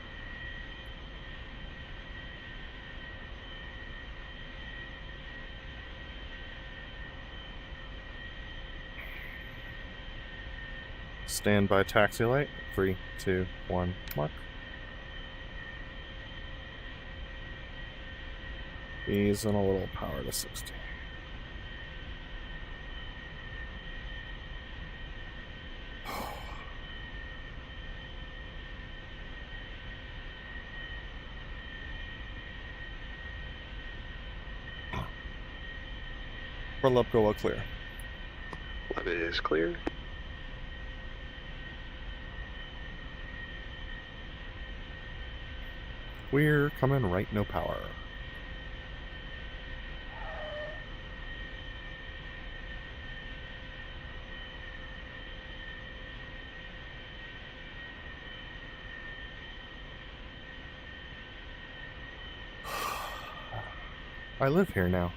Stand by taxi light. 3, 2, 1, mark. Easing a little power to 60. BrotherLeb, go well clear. Left is clear. We're coming right, no power. I live here now.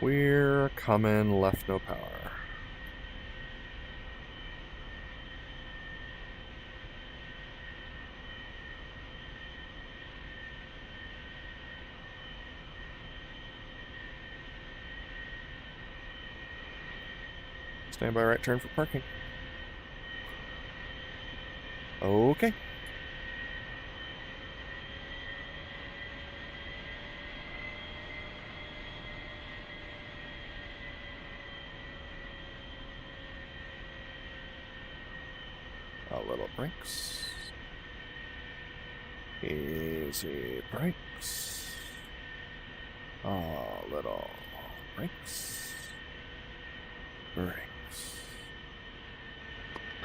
We're coming left, no power. Stand by right turn for parking. Okay. A little brakes. Easy brakes. A little brakes. Brakes.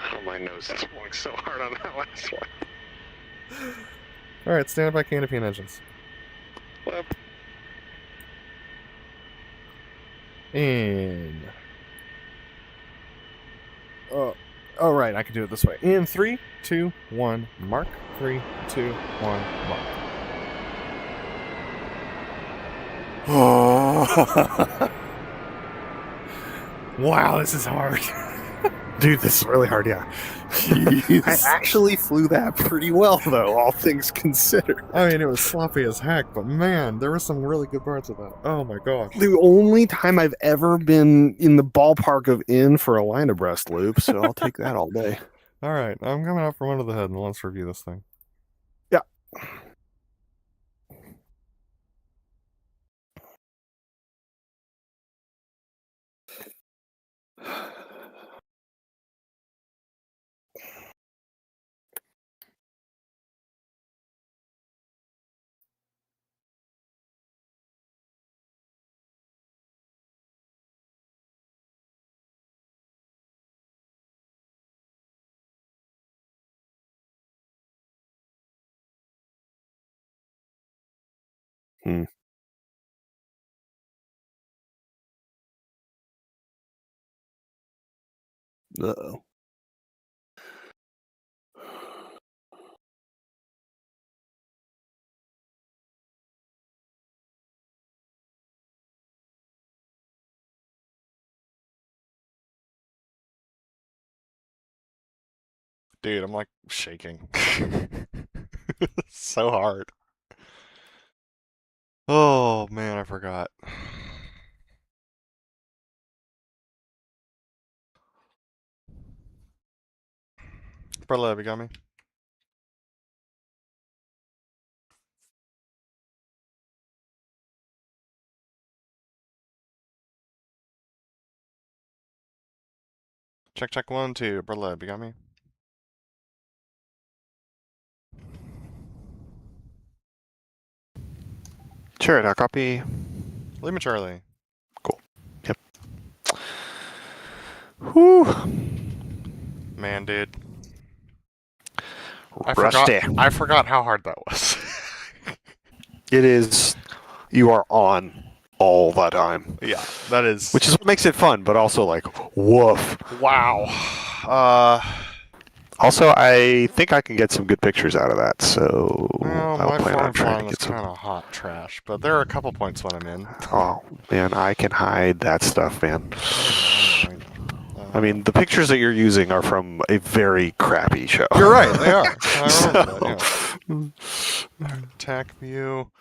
Oh, my nose is pulling so hard on that last one. Alright, stand by canopy and engines. Flip. In. Oh, right, I can do it this way. In 3, 2, 1, mark. 3, 2, 1, mark. Wow, this is hard. Dude, this is really hard, yeah. I actually flew that pretty well, though, all things considered. I mean, it was sloppy as heck, but man, there were some really good parts of that. Oh my gosh. The only time I've ever been in the ballpark of in for a line abreast loop, so I'll take that all day. Alright, I'm coming up from under the hood and let's review this thing. Yeah. Uh-oh. Dude, I'm like shaking. So hard. Oh man, I forgot. BrotherLeb, you got me? Check, check, 1, 2. BrotherLeb, you got me? Sure, I'll copy. Leave me Charlie. Whew. Man, dude. Rusty. I forgot how hard that was. It is. You are on all the time. Yeah, that is. Which is what makes it fun, but also like, woof. Wow. Also, I think I can get some good pictures out of that, so Well, I'll my plan form on trying flying to was get some. kind of hot trash, but there are a couple points when I'm in. Oh, man, I can hide that stuff, man. I know. I mean, the pictures that you're using are from a very crappy show. You're right, they are. I remember that, yeah. Attack view.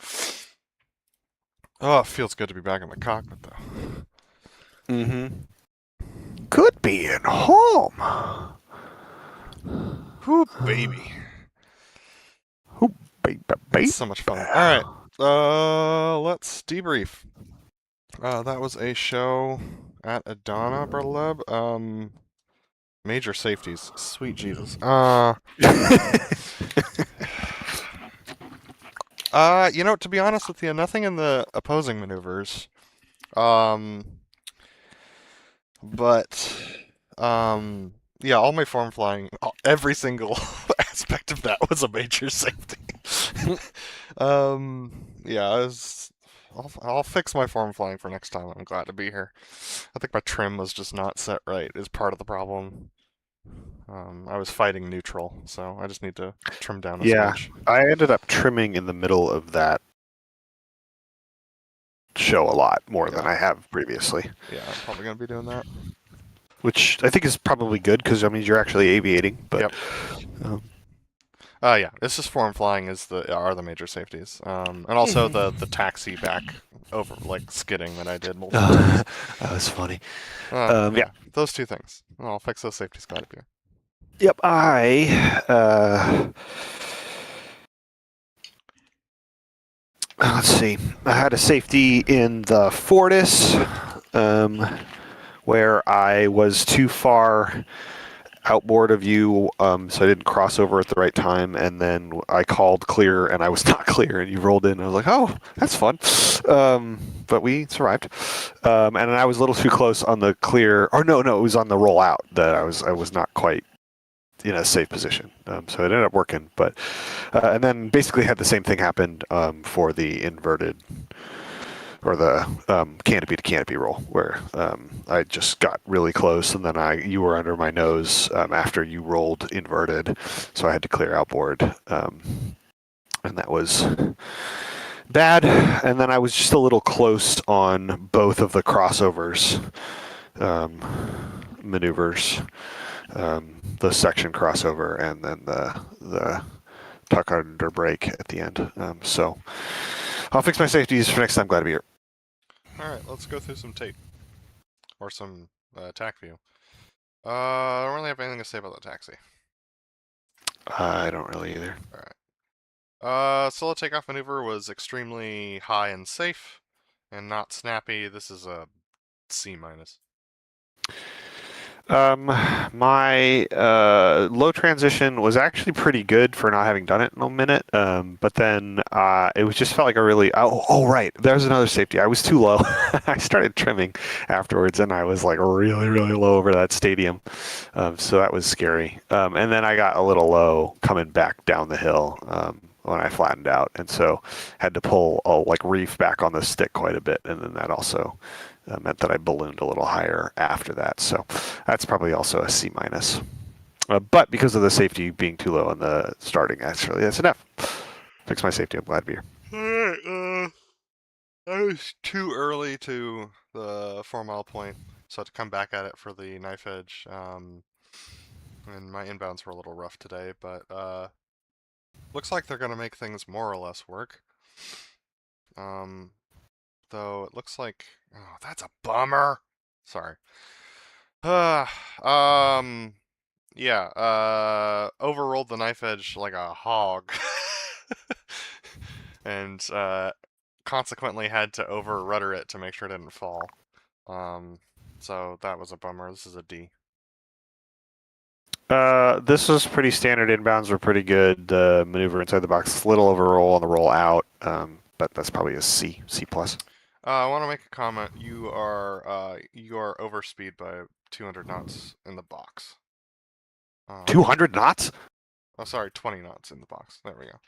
Oh, it feels good to be back in the cockpit, though. Mm-hmm. Good being home. Whew, baby. Baby. It's so much fun. All right, let's debrief. That was a show at Adana, BrotherLeb. Major safeties. Sweet Jesus. You know, to be honest with you, nothing in the opposing maneuvers. Yeah, all my form flying, every single aspect of that was a major safety. Yeah, I'll fix my form flying for next time. I'm glad to be here. I think my trim was just not set right is part of the problem. I was fighting neutral, so I just need to trim down a smidge. I ended up trimming in the middle of that show a lot more than I have previously. Yeah, I'm probably going to be doing that. Which I think is probably good because, I mean, you're actually aviating. But, Yep. Yeah, it's just form flying are the major safeties. And also the taxi back over like skidding that I did multiple times. That was funny. Yeah, Yeah. those two things. I'll fix those safeties glad to be. Yep. Let's see. I had a safety in the Fortis, where I was too far outboard of you, so I didn't cross over at the right time, and then I called clear, and I was not clear, and you rolled in. And I was like, "Oh, that's fun," but we survived. And I was a little too close on the clear, or no, it was on the roll out that I was not quite in a safe position. So it ended up working, but and then basically had the same thing happen for the inverted or the canopy to canopy roll, where I just got really close, and then you were under my nose after you rolled inverted, so I had to clear outboard, and that was bad. And then I was just a little close on both of the crossovers maneuvers, the section crossover, and then the tuck under brake at the end. So I'll fix my safeties for next time. Glad to be here. All right, let's go through some tape or some tack view. I don't really have anything to say about the taxi. I don't really either. All right. Solo takeoff maneuver was extremely high and safe, and not snappy. This is a C minus. My low transition was actually pretty good for not having done it in a minute, but then it was just felt like a really right, there's another safety. I was too low. I started trimming afterwards, and I was like really low over that stadium, so that was scary. And then I got a little low coming back down the hill when I flattened out, and so had to pull like reef back on the stick quite a bit, and then that also meant that I ballooned a little higher after that. So that's probably also a C minus. But because of the safety being too low on the starting, actually, that's enough. Fix my safety. I'm glad to be here. Alright, I was too early to the 4 mile point, so I had to come back at it for the knife edge. And my inbounds were a little rough today, but looks like they're gonna make things more or less work. Though it looks like, oh, that's a bummer. Sorry. Yeah, overrolled the knife edge like a hog. And consequently had to over rudder it to make sure it didn't fall. So that was a bummer. This is a D. This was pretty standard. Inbounds were pretty good. The maneuver inside the box, little overroll on the roll out, but that's probably a C plus. I want to make a comment. You are overspeed by 200 knots in the box. 200 knots? Oh, sorry, 20 knots in the box. There we go.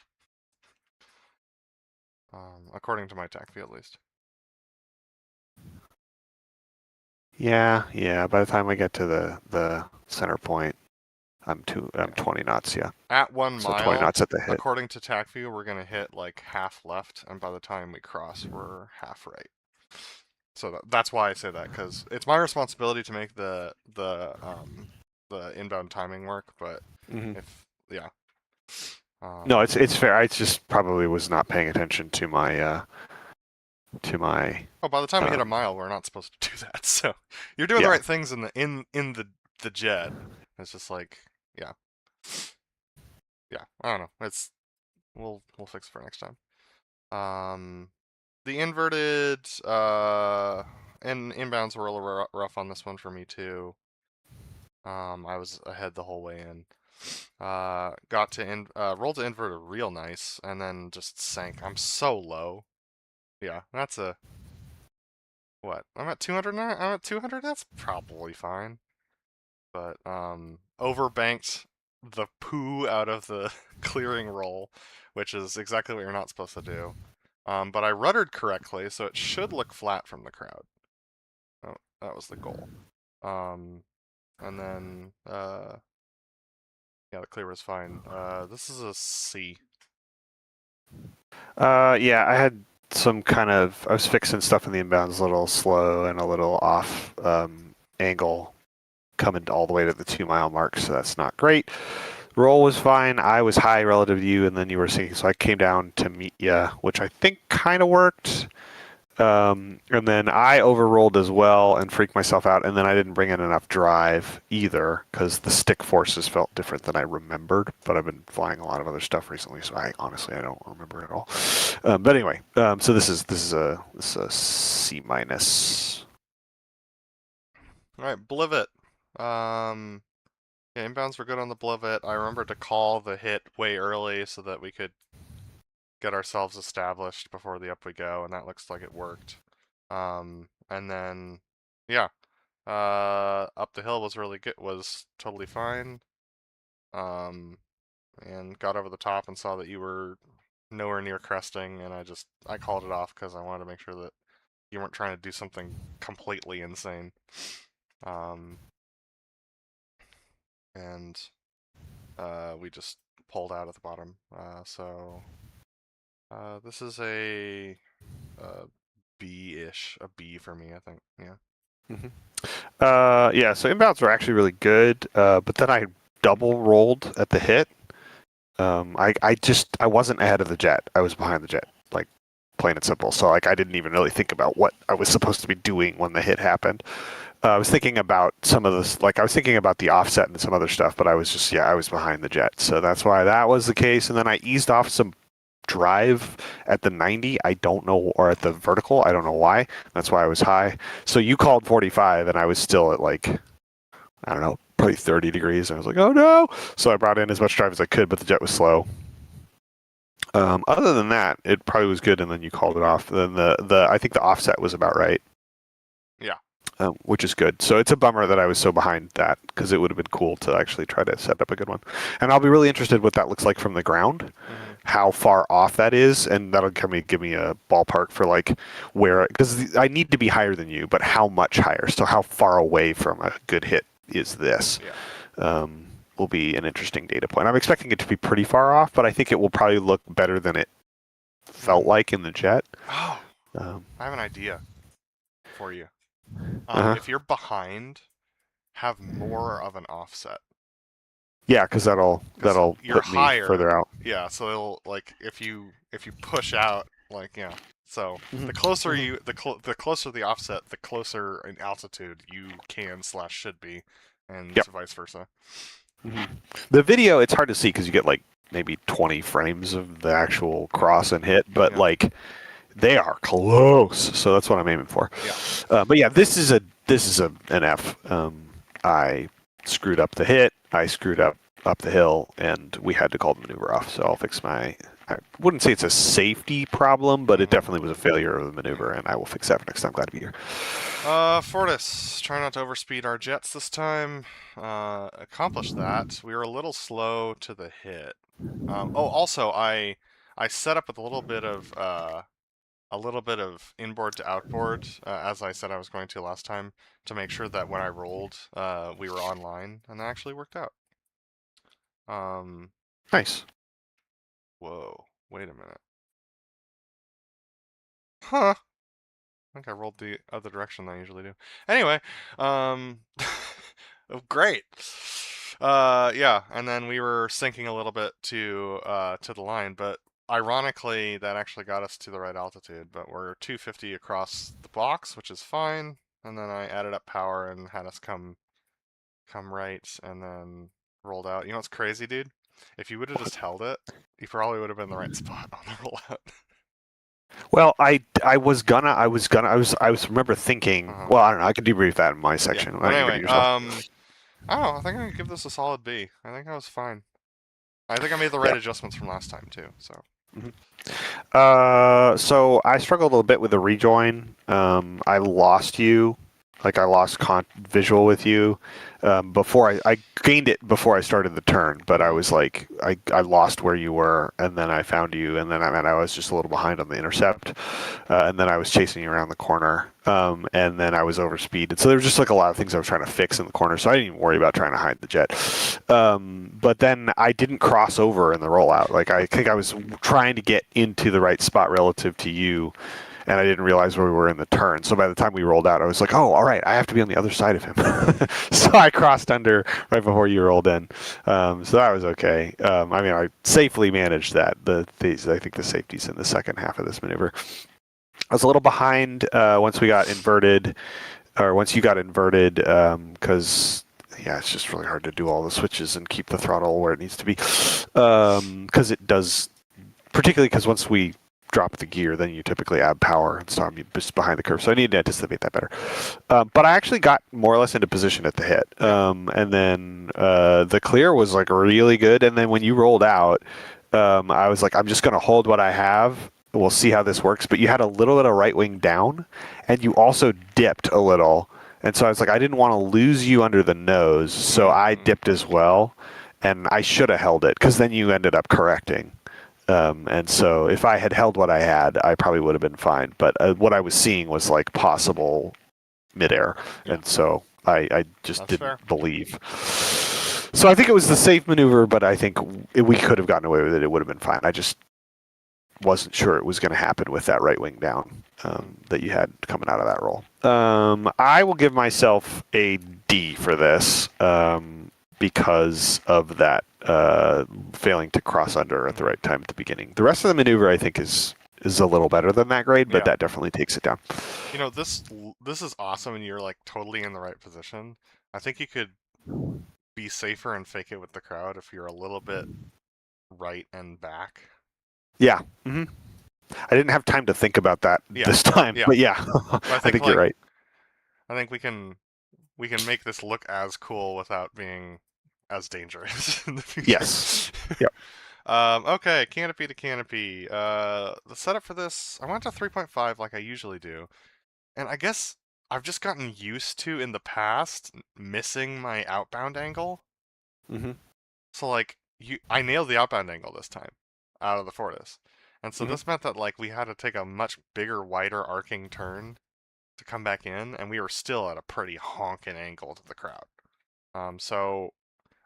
According to my TAC view, at least. Yeah. By the time I get to the center point, I'm 20 knots. Yeah. At 1 So mile, 20 knots at the hit. according to TAC view, we're gonna hit like half left, and by the time we cross, we're half right. So that's why I say that, because it's my responsibility to make the inbound timing work. But yeah. No, it's fair. I just probably was not paying attention to my Oh, by the time we hit a mile, we're not supposed to do that. So you're doing the right things in the jet. It's just like, yeah. I don't know. We'll fix it for next time. The inverted and inbounds were a little rough on this one for me too. I was ahead the whole way in. Got to rolled to inverted real nice, and then just sank. I'm so low. Yeah, that's a what? I'm at 200 now. I'm at 200. That's probably fine. But overbanked the poo out of the clearing roll, which is exactly what you're not supposed to do. But I ruddered correctly, so it should look flat from the crowd. Oh, that was the goal. And then yeah, the clear was fine. This is a C. Yeah, I had some I was fixing stuff in the inbounds a little slow and a little off angle coming all the way to the 2 mile mark, so that's not great. Roll was fine. I was high relative to you, and then you were sinking, so I came down to meet you, which I think kind of worked. And then I overrolled as well and freaked myself out, and then I didn't bring in enough drive either because the stick forces felt different than I remembered. But I've been flying a lot of other stuff recently, so I honestly don't remember it all. But anyway, so this is a C minus. All right, Blivet. Yeah, inbounds were good on the Blivet. I remember to call the hit way early so that we could get ourselves established before the up we go, and that looks like it worked. And then, yeah, up the hill was really good, was totally fine. And got over the top and saw that you were nowhere near cresting, and I called it off because I wanted to make sure that you weren't trying to do something completely insane. And we just pulled out at the bottom. So this is a B-ish, a B for me, I think. Yeah. Yeah, so inbounds were actually really good, but then I double rolled at the hit. I wasn't ahead of the jet. I was behind the jet, like plain and simple. So like I didn't even really think about what I was supposed to be doing when the hit happened. I was thinking about some of this, like I was thinking about the offset and some other stuff, but I was just, I was behind the jet. So that's why that was the case. And then I eased off some drive at the 90. I don't know, or at the vertical. I don't know why. That's why I was high. So you called 45 and I was still at like, I don't know, probably 30 degrees. I was like, oh no. So I brought in as much drive as I could, but the jet was slow. Other than that, it probably was good, and then you called it off. Then I think the offset was about right. Yeah. Which is good. So it's a bummer that I was so behind that, because it would have been cool to actually try to set up a good one. And I'll be really interested what that looks like from the ground, how far off that is, and that'll give me a ballpark for like where, because I need to be higher than you, but how much higher? So how far away from a good hit is this? Yeah. Will be an interesting data point. I'm expecting it to be pretty far off, but I think it will probably look better than it felt like in the jet. Oh, I have an idea for you. Uh-huh. If you're behind, have more of an offset. Yeah, because that'll you're put higher, me further out. Yeah, so it'll, like, if you push out, like, yeah. So the closer the closer the offset, the closer in altitude you can/should be, and vice versa. The video, it's hard to see because you get like maybe 20 frames of the actual cross and hit, but like they are close. So that's what I'm aiming for. Yeah. But yeah, this is an F. I screwed up the hit. I screwed up the hill, and we had to call the maneuver off. So I'll fix I wouldn't say it's a safety problem, but it definitely was a failure of the maneuver, and I will fix that for next time. Glad to be here. Fortis, try not to overspeed our jets this time. Accomplished that. We were a little slow to the hit. Also, I set up with a little bit of inboard to outboard, as I said I was going to last time, to make sure that when I rolled, we were online, and that actually worked out. Nice. Whoa, wait a minute. Huh. I think I rolled the other direction than I usually do. Anyway, oh, great. Yeah, and then we were sinking a little bit to the line, but ironically, that actually got us to the right altitude. But we're 250 across the box, which is fine. And then I added up power and had us come right, and then rolled out. You know what's crazy, dude? If you would have just held it, you probably would have been in the right spot on the rollout. Well, I remember thinking. Well, I don't know. I could debrief that in my section. Yeah. Anyway, I don't know. I think I can give this a solid B. I think I was fine. I think I made the right adjustments from last time too. So. So I struggled a little bit with the rejoin. I lost you. Like I lost visual with you before I gained it before I started the turn, but I was like I lost where you were, and then I found you, and then I was just a little behind on the intercept, and then I was chasing you around the corner, and then I was overspeeded. So there was just like a lot of things I was trying to fix in the corner, so I didn't even worry about trying to hide the jet. But then I didn't cross over in the rollout. Like I think I was trying to get into the right spot relative to you. and I didn't realize where we were in the turn. So by the time we rolled out, I was like, "Oh, all right, I have to be on the other side of him." So I crossed under right before you rolled in. So that was okay. I mean, I safely managed that. I think the safety's in the second half of this maneuver. I was a little behind once we got inverted, or once you got inverted, because yeah, it's just really hard to do all the switches and keep the throttle where it needs to be, because it does, particularly because once we drop the gear, then you typically add power and so I'm just behind the curve. So I need to anticipate that better. But I actually got more or less into position at the hit, and then the clear was like really good. And then when you rolled out, I was like, I'm just going to hold what I have. We'll see how this works. But you had a little bit of right wing down, and you also dipped a little. And so I was like, I didn't want to lose you under the nose, so I dipped as well. And I should have held it, because then you ended up correcting. And so if I had held what I had, I probably would have been fine. But what I was seeing was like possible midair. Yeah. And so I just That's didn't fair. believe. So I think it was the safe maneuver, but I think we could have gotten away with it. It would have been fine. I just wasn't sure it was going to happen with that right wing down that you had coming out of that roll. I will give myself a D for this because of that failing to cross under at the right time at the beginning. The rest of the maneuver, I think, is a little better than that grade, but Yeah. that definitely takes it down. You know, this is awesome, and you're like totally in the right position. I think you could be safer and fake it with the crowd if you're a little bit right and back. Yeah. I didn't have time to think about that this time, but yeah, I think you're right. I think we can make this look as cool without being as dangerous in the future. Yes. Yep. Okay, canopy to canopy. The setup for this, I went to 3.5 like I usually do, and I guess I've just gotten used to in the past missing my outbound angle. Mm-hmm. So like I nailed the outbound angle this time out of the Fortis. And so this meant that like we had to take a much bigger, wider arcing turn to come back in, and we were still at a pretty honking angle to the crowd. So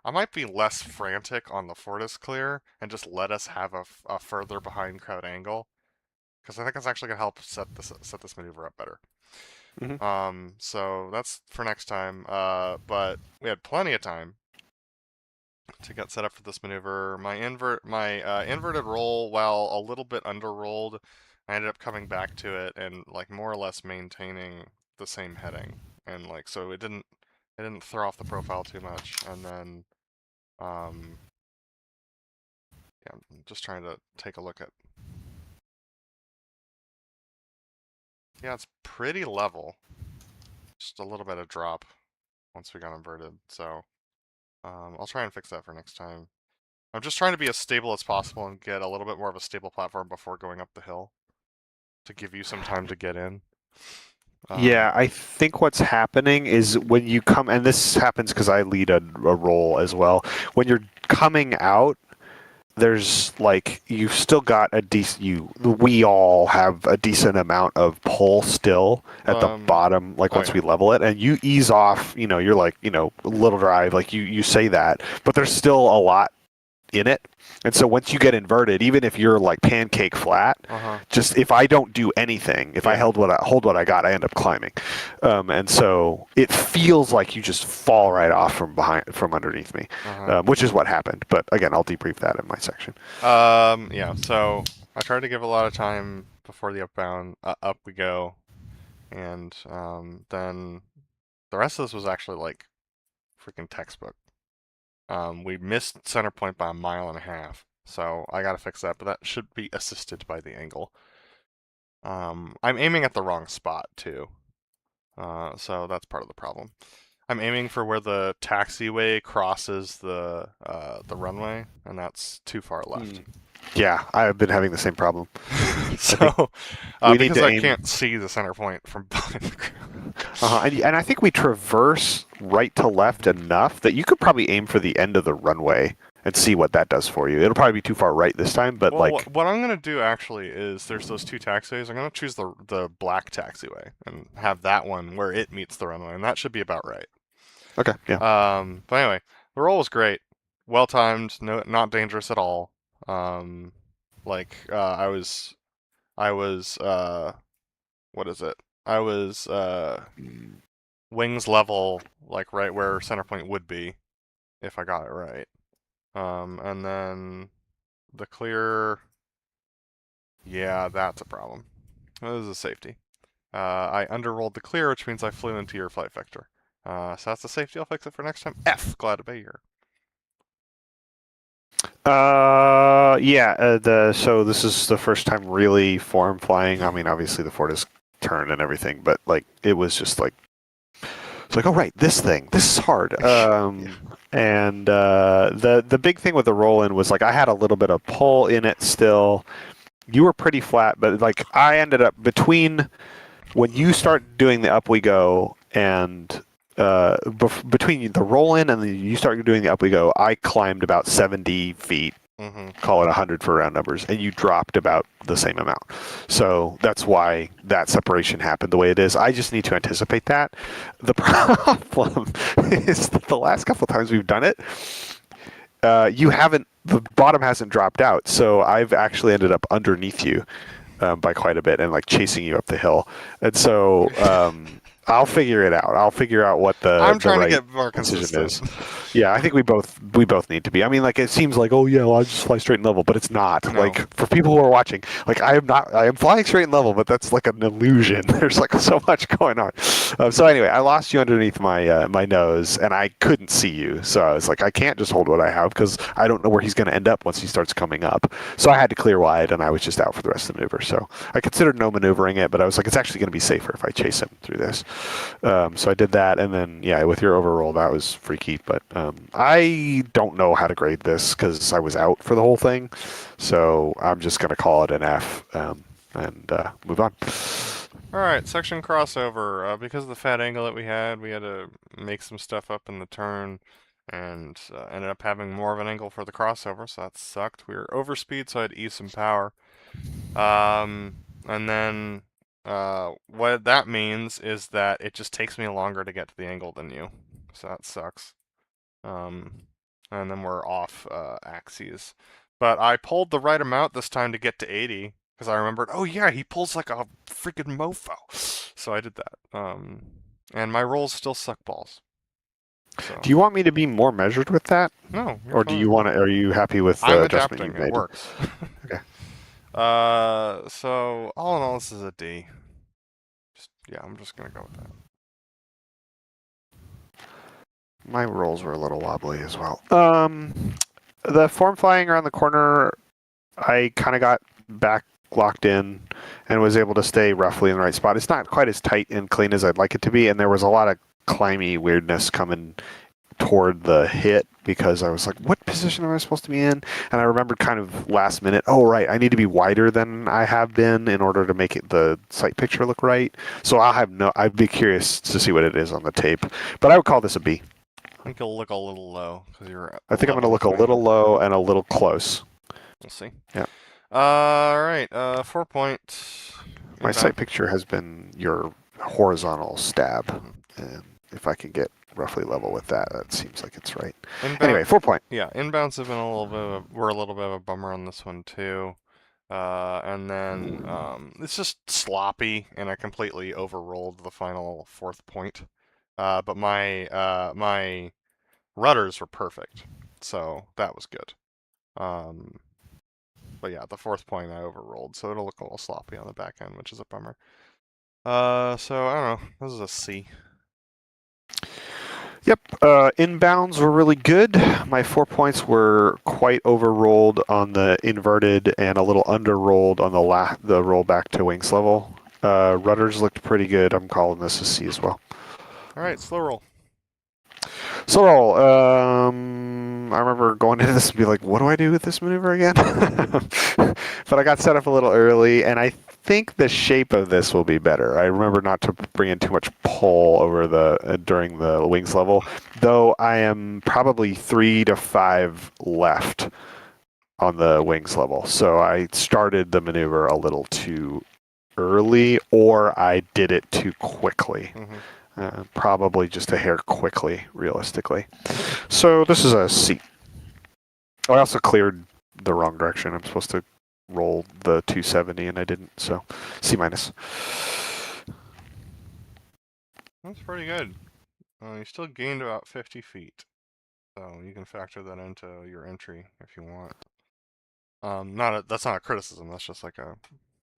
I might be less frantic on the Fortis clear and just let us have a further behind crowd angle, because I think it's actually gonna help set this maneuver up better. So that's for next time. But we had plenty of time to get set up for this maneuver. My inverted roll, while a little bit under rolled, I ended up coming back to it and like more or less maintaining the same heading, and like so it didn't throw off the profile too much. And then yeah, I'm just trying to take a look at. Yeah, it's pretty level. Just a little bit of drop once we got inverted. So I'll try and fix that for next time. I'm just trying to be as stable as possible and get a little bit more of a stable platform before going up the hill to give you some time to get in. Yeah, I think what's happening is when you come, and this happens because I lead a roll as well. When you're coming out, there's like you've still got a decent. We all have a decent amount of pull still at the bottom. Like once we level it, and you ease off. You're like little drive. Like you say that, but there's still a lot in it. And so once you get inverted, even if you're like pancake flat, just if I don't do anything, if I hold what I got, I end up climbing. And so it feels like you just fall right off from underneath me, which is what happened. But again, I'll debrief that in my section. Yeah. So I tried to give a lot of time before the upbound. Up we go, and then the rest of this was actually like freaking textbook. We missed center point by 1.5 miles, so I gotta fix that, but that should be assisted by the angle. I'm aiming at the wrong spot too, so that's part of the problem. I'm aiming for where the taxiway crosses the runway, and that's too far left. Yeah, I've been having the same problem. So, because I can't see the center point from behind the ground. And I think we traverse right to left enough that you could probably aim for the end of the runway and see what that does for you. It'll probably be too far right this time, but what I'm gonna do actually is there's those two taxiways. I'm gonna choose the black taxiway and have that one where it meets the runway, and that should be about right. Okay. Yeah. But anyway, the roll was great, well timed, not dangerous at all. I was what is it? I was wings level, like right where center point would be, if I got it right. And then the clear, yeah, that's a problem. This is a safety. I underrolled the clear, which means I flew into your flight vector. So that's a safety. I'll fix it for next time. F. Glad to be here. So this is the first time really form flying. I mean, obviously the fort is turned and everything, but like it was just like it's like, oh right, this is hard. And the big thing with the roll in was like I had a little bit of pull in it still. You were pretty flat, but like I ended up between when you start doing the up we go and between the roll in and then you start doing the up we go, I climbed about 70 feet, call it 100 for round numbers, and you dropped about the same amount. So that's why that separation happened the way it is. I just need to anticipate that. The problem is that the last couple of times we've done it, the bottom hasn't dropped out, so I've actually ended up underneath you by quite a bit and like chasing you up the hill. And so I'll figure it out. I'll figure out what I'm trying right to get more decision consistent. Yeah, I think we both need to be. I mean, like it seems like, oh yeah, well, I'll just fly straight and level, but it's not. No. Like for people who are watching, like I am flying straight and level, but that's like an illusion. There's like so much going on. So anyway, I lost you underneath my my nose, and I couldn't see you. So I was like, I can't just hold what I have because I don't know where he's going to end up once he starts coming up. So I had to clear wide, and I was just out for the rest of the maneuver. So I considered no maneuvering it, but I was like, it's actually going to be safer if I chase him through this. So I did that, and then yeah, with your overroll, that was freaky. But I don't know how to grade this because I was out for the whole thing. So I'm just going to call it an F and move on. Alright, section crossover. Because of the fat angle that we had to make some stuff up in the turn, and ended up having more of an angle for the crossover, so that sucked. We were overspeed, so I had to ease some power. And then what that means is that it just takes me longer to get to the angle than you, so that sucks. And then we're off axes. But I pulled the right amount this time to get to 80, because I remembered, oh yeah, he pulls like a freaking mofo. So I did that. And my rolls still suck balls. So. Do you want me to be more measured with that? No. Or do you want to? Are you happy with the I'm adjustment adapting. you made? It works. Okay. So all in all, this is a D. Yeah, I'm just gonna go with that. My rolls were a little wobbly as well. The form flying around the corner, I kind of got back locked in and was able to stay roughly in the right spot. It's not quite as tight and clean as I'd like it to be, and there was a lot of climby weirdness coming toward the hit because I was like, what position am I supposed to be in? And I remembered kind of last minute, oh right, I need to be wider than I have been in order to make the sight picture look right. So I'd be curious to see what it is on the tape, but I would call this a B. I think it'll look a little low because you're. I think I'm going to look a little low and a little close. We'll see. Yeah. All right. 4 point. My sight picture has been your horizontal stab, and if I can get roughly level with that, that seems like it's right. Anyway, 4 point. Yeah, inbounds have been were a little bit of a bummer on this one too. And then it's just sloppy, and I completely overrolled the final 4th point. But my rudders were perfect, so that was good. But yeah, the 4th point I overrolled, so it'll look a little sloppy on the back end, which is a bummer. So I don't know. This is a C. Yep, inbounds were really good. My 4 points were quite overrolled on the inverted and a little underrolled on the roll back to wings level. Rudders looked pretty good. I'm calling this a C as well. All right, slow roll. Slow roll. I remember going into this and be like, what do I do with this maneuver again? But I got set up a little early, and I think the shape of this will be better. I remember not to bring in too much pull over during the wings level, though I am probably 3 to 5 left on the wings level. So I started the maneuver a little too early, or I did it too quickly. Probably just a hair quickly, realistically. So this is a C. I also cleared the wrong direction. I'm supposed to roll the 270 and I didn't, so C minus. That's pretty good. You still gained about 50 feet, so you can factor that into your entry if you want. That's not a criticism. That's just like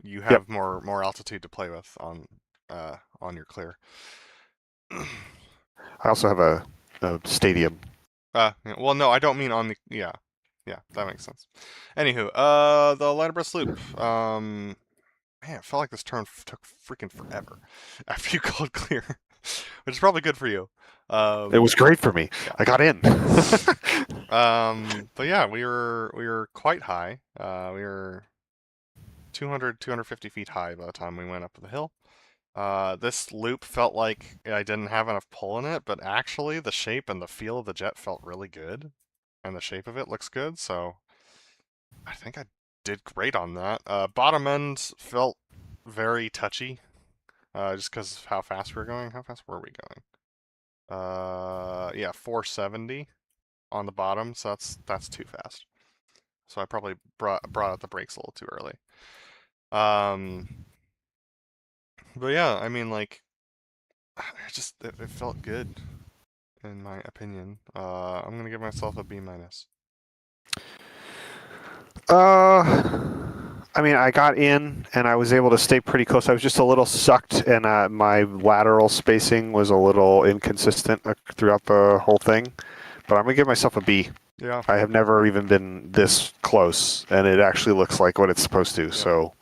you Yep. have more altitude to play with on your clear. I also have a stadium. Yeah, well, no, I don't mean on the yeah, that makes sense. Anywho, the Lighterburst Loop. Man, it felt like this turn took freaking forever after you called clear, which is probably good for you. It was great for me. Yeah. I got in. But yeah, we were quite high. We were 250 feet high by the time we went up the hill. This loop felt like I didn't have enough pull in it, but actually the shape and the feel of the jet felt really good, and the shape of it looks good, so I think I did great on that. Bottom end felt very touchy, just because of how fast we were going. How fast were we going? Yeah, 470 on the bottom, so that's too fast. So I probably brought out the brakes a little too early. But yeah, I mean, like, it felt good, in my opinion. I'm gonna give myself a B minus. I mean, I got in and I was able to stay pretty close. I was just a little sucked, and my lateral spacing was a little inconsistent throughout the whole thing. But I'm gonna give myself a B. Yeah. I have never even been this close, and it actually looks like what it's supposed to. So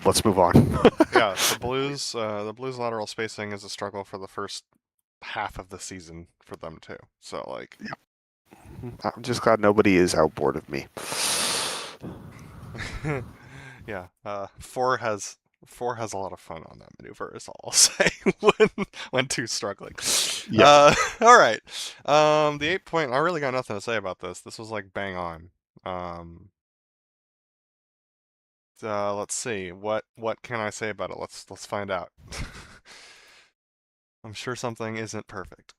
let's move on. Yeah, the Blues lateral spacing is a struggle for the first half of the season for them too. So like, I'm just glad nobody is outboard of me. yeah, four has a lot of fun on that maneuver. Is all I'll say when two struggling. Yeah. All right. The 8-point. I really got nothing to say about this. This was like bang on. Let's see. What can I say about it? Let's find out. I'm sure something isn't perfect.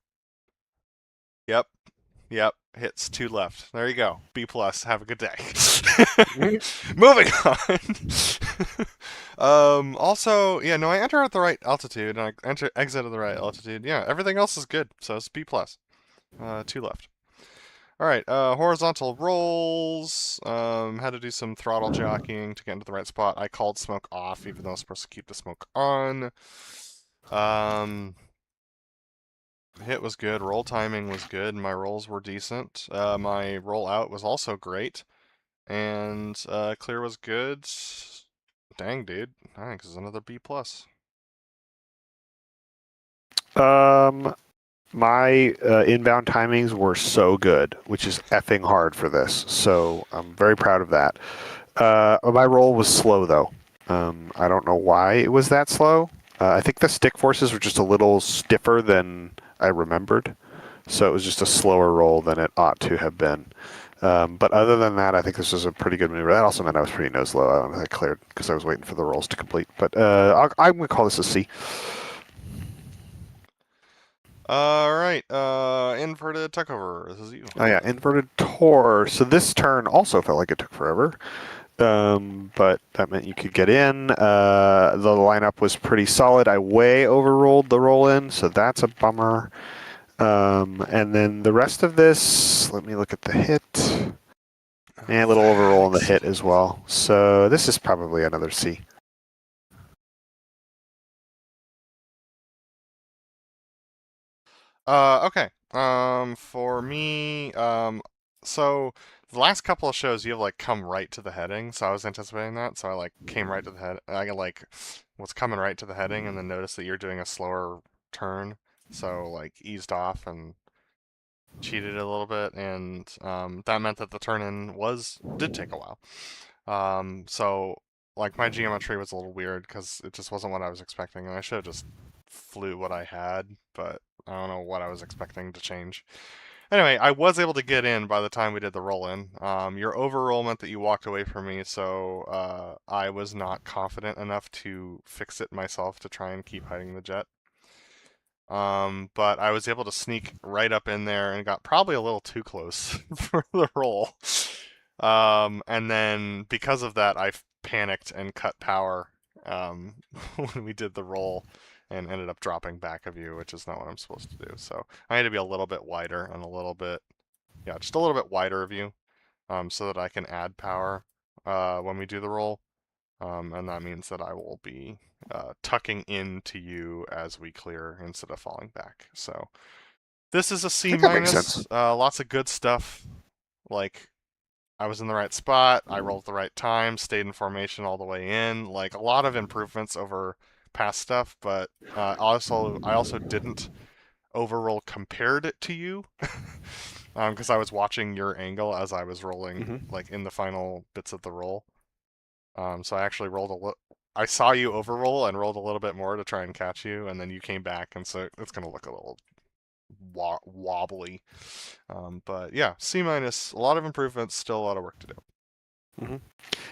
Yep. Hits 2 left. There you go. B plus. Have a good day. Moving on. Also, yeah, no, I enter at the right altitude and I exit at the right altitude. Yeah, everything else is good. So it's B plus. 2 left. All right, horizontal rolls. Had to do some throttle jockeying to get into the right spot. I called smoke off, even though I was supposed to keep the smoke on. Hit was good. Roll timing was good. My rolls were decent. My roll out was also great, and clear was good. Dang, dude. I think this is another B plus. My inbound timings were so good, which is effing hard for this. So I'm very proud of that. My roll was slow though. I don't know why it was that slow. I think the stick forces were just a little stiffer than I remembered. So it was just a slower roll than it ought to have been. But other than that, I think this was a pretty good maneuver. That also meant I was pretty nose low. I cleared because I was waiting for the rolls to complete. But I'm going to call this a C. All right, inverted tuckover. This is you. Oh yeah, inverted tor. So this turn also felt like it took forever. But that meant you could get in. The lineup was pretty solid. I way overrolled the roll in, so that's a bummer. And then the rest of this, let me look at the hit. And a little overroll in the hit as well. So this is probably another C. Okay. For me, so the last couple of shows you have like come right to the heading, so I was anticipating that, so I like came right to the head. I like was coming right to the heading, and then noticed that you're doing a slower turn, so like eased off and cheated a little bit, and that meant that the turn in did take a while. So like my geometry was a little weird because it just wasn't what I was expecting, and I should have just flew what I had, but I don't know what I was expecting to change. Anyway, I was able to get in by the time we did the roll-in. Your overroll meant that you walked away from me, so I was not confident enough to fix it myself to try and keep hiding the jet. But I was able to sneak right up in there and got probably a little too close for the roll. And then because of that, I panicked and cut power when we did the roll. and ended up dropping back of you, which is not what I'm supposed to do. So I need to be a little bit wider and a little bit, yeah, just a little bit wider of you, so that I can add power when we do the roll. And that means that I will be tucking into you as we clear instead of falling back. So this is a I C think that makes minus. sense. Lots of good stuff. Like, I was in the right spot. I rolled at the right time. Stayed in formation all the way in. Like, a lot of improvements over past stuff. But I also didn't overroll compared to you, because I was watching your angle as I was rolling, like in the final bits of the roll. So I actually rolled a little. I saw you overroll and rolled a little bit more to try and catch you, and then you came back, and so it's gonna look a little wobbly. But yeah, C minus. A lot of improvements, still a lot of work to do.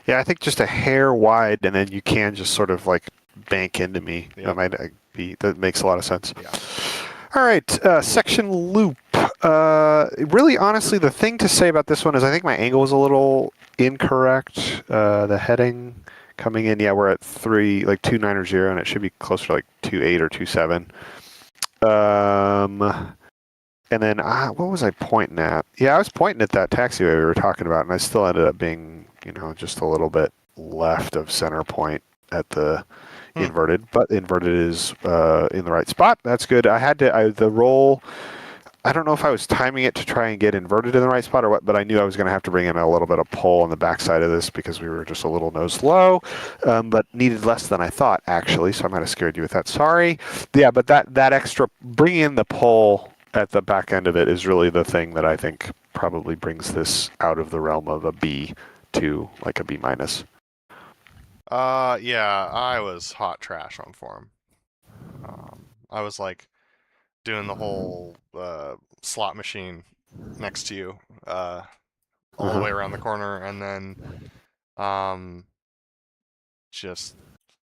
Yeah, I think just a hair wide, and then you can just sort of like bank into me. Yep. That might be. That makes a lot of sense. Yeah. All right, section loop. Really, honestly, the thing to say about this one is I think my angle was a little incorrect. The heading coming in, yeah, we're at 2.9 or 0, and it should be closer to like 2.8 or 2.7. And then what was I pointing at? Yeah, I was pointing at that taxiway we were talking about, and I still ended up being, just a little bit left of center point at the inverted, but inverted is in the right spot. That's good. The roll. I don't know if I was timing it to try and get inverted in the right spot or what, but I knew I was going to have to bring in a little bit of pull on the backside of this because we were just a little nose low, but needed less than I thought, actually, so I might have scared you with that. Sorry. Yeah, but that extra, bringing in the pull at the back end of it is really the thing that I think probably brings this out of the realm of a B to like a B minus. Yeah, I was hot trash on form. I was like doing the whole slot machine next to you, all the way around the corner, and then just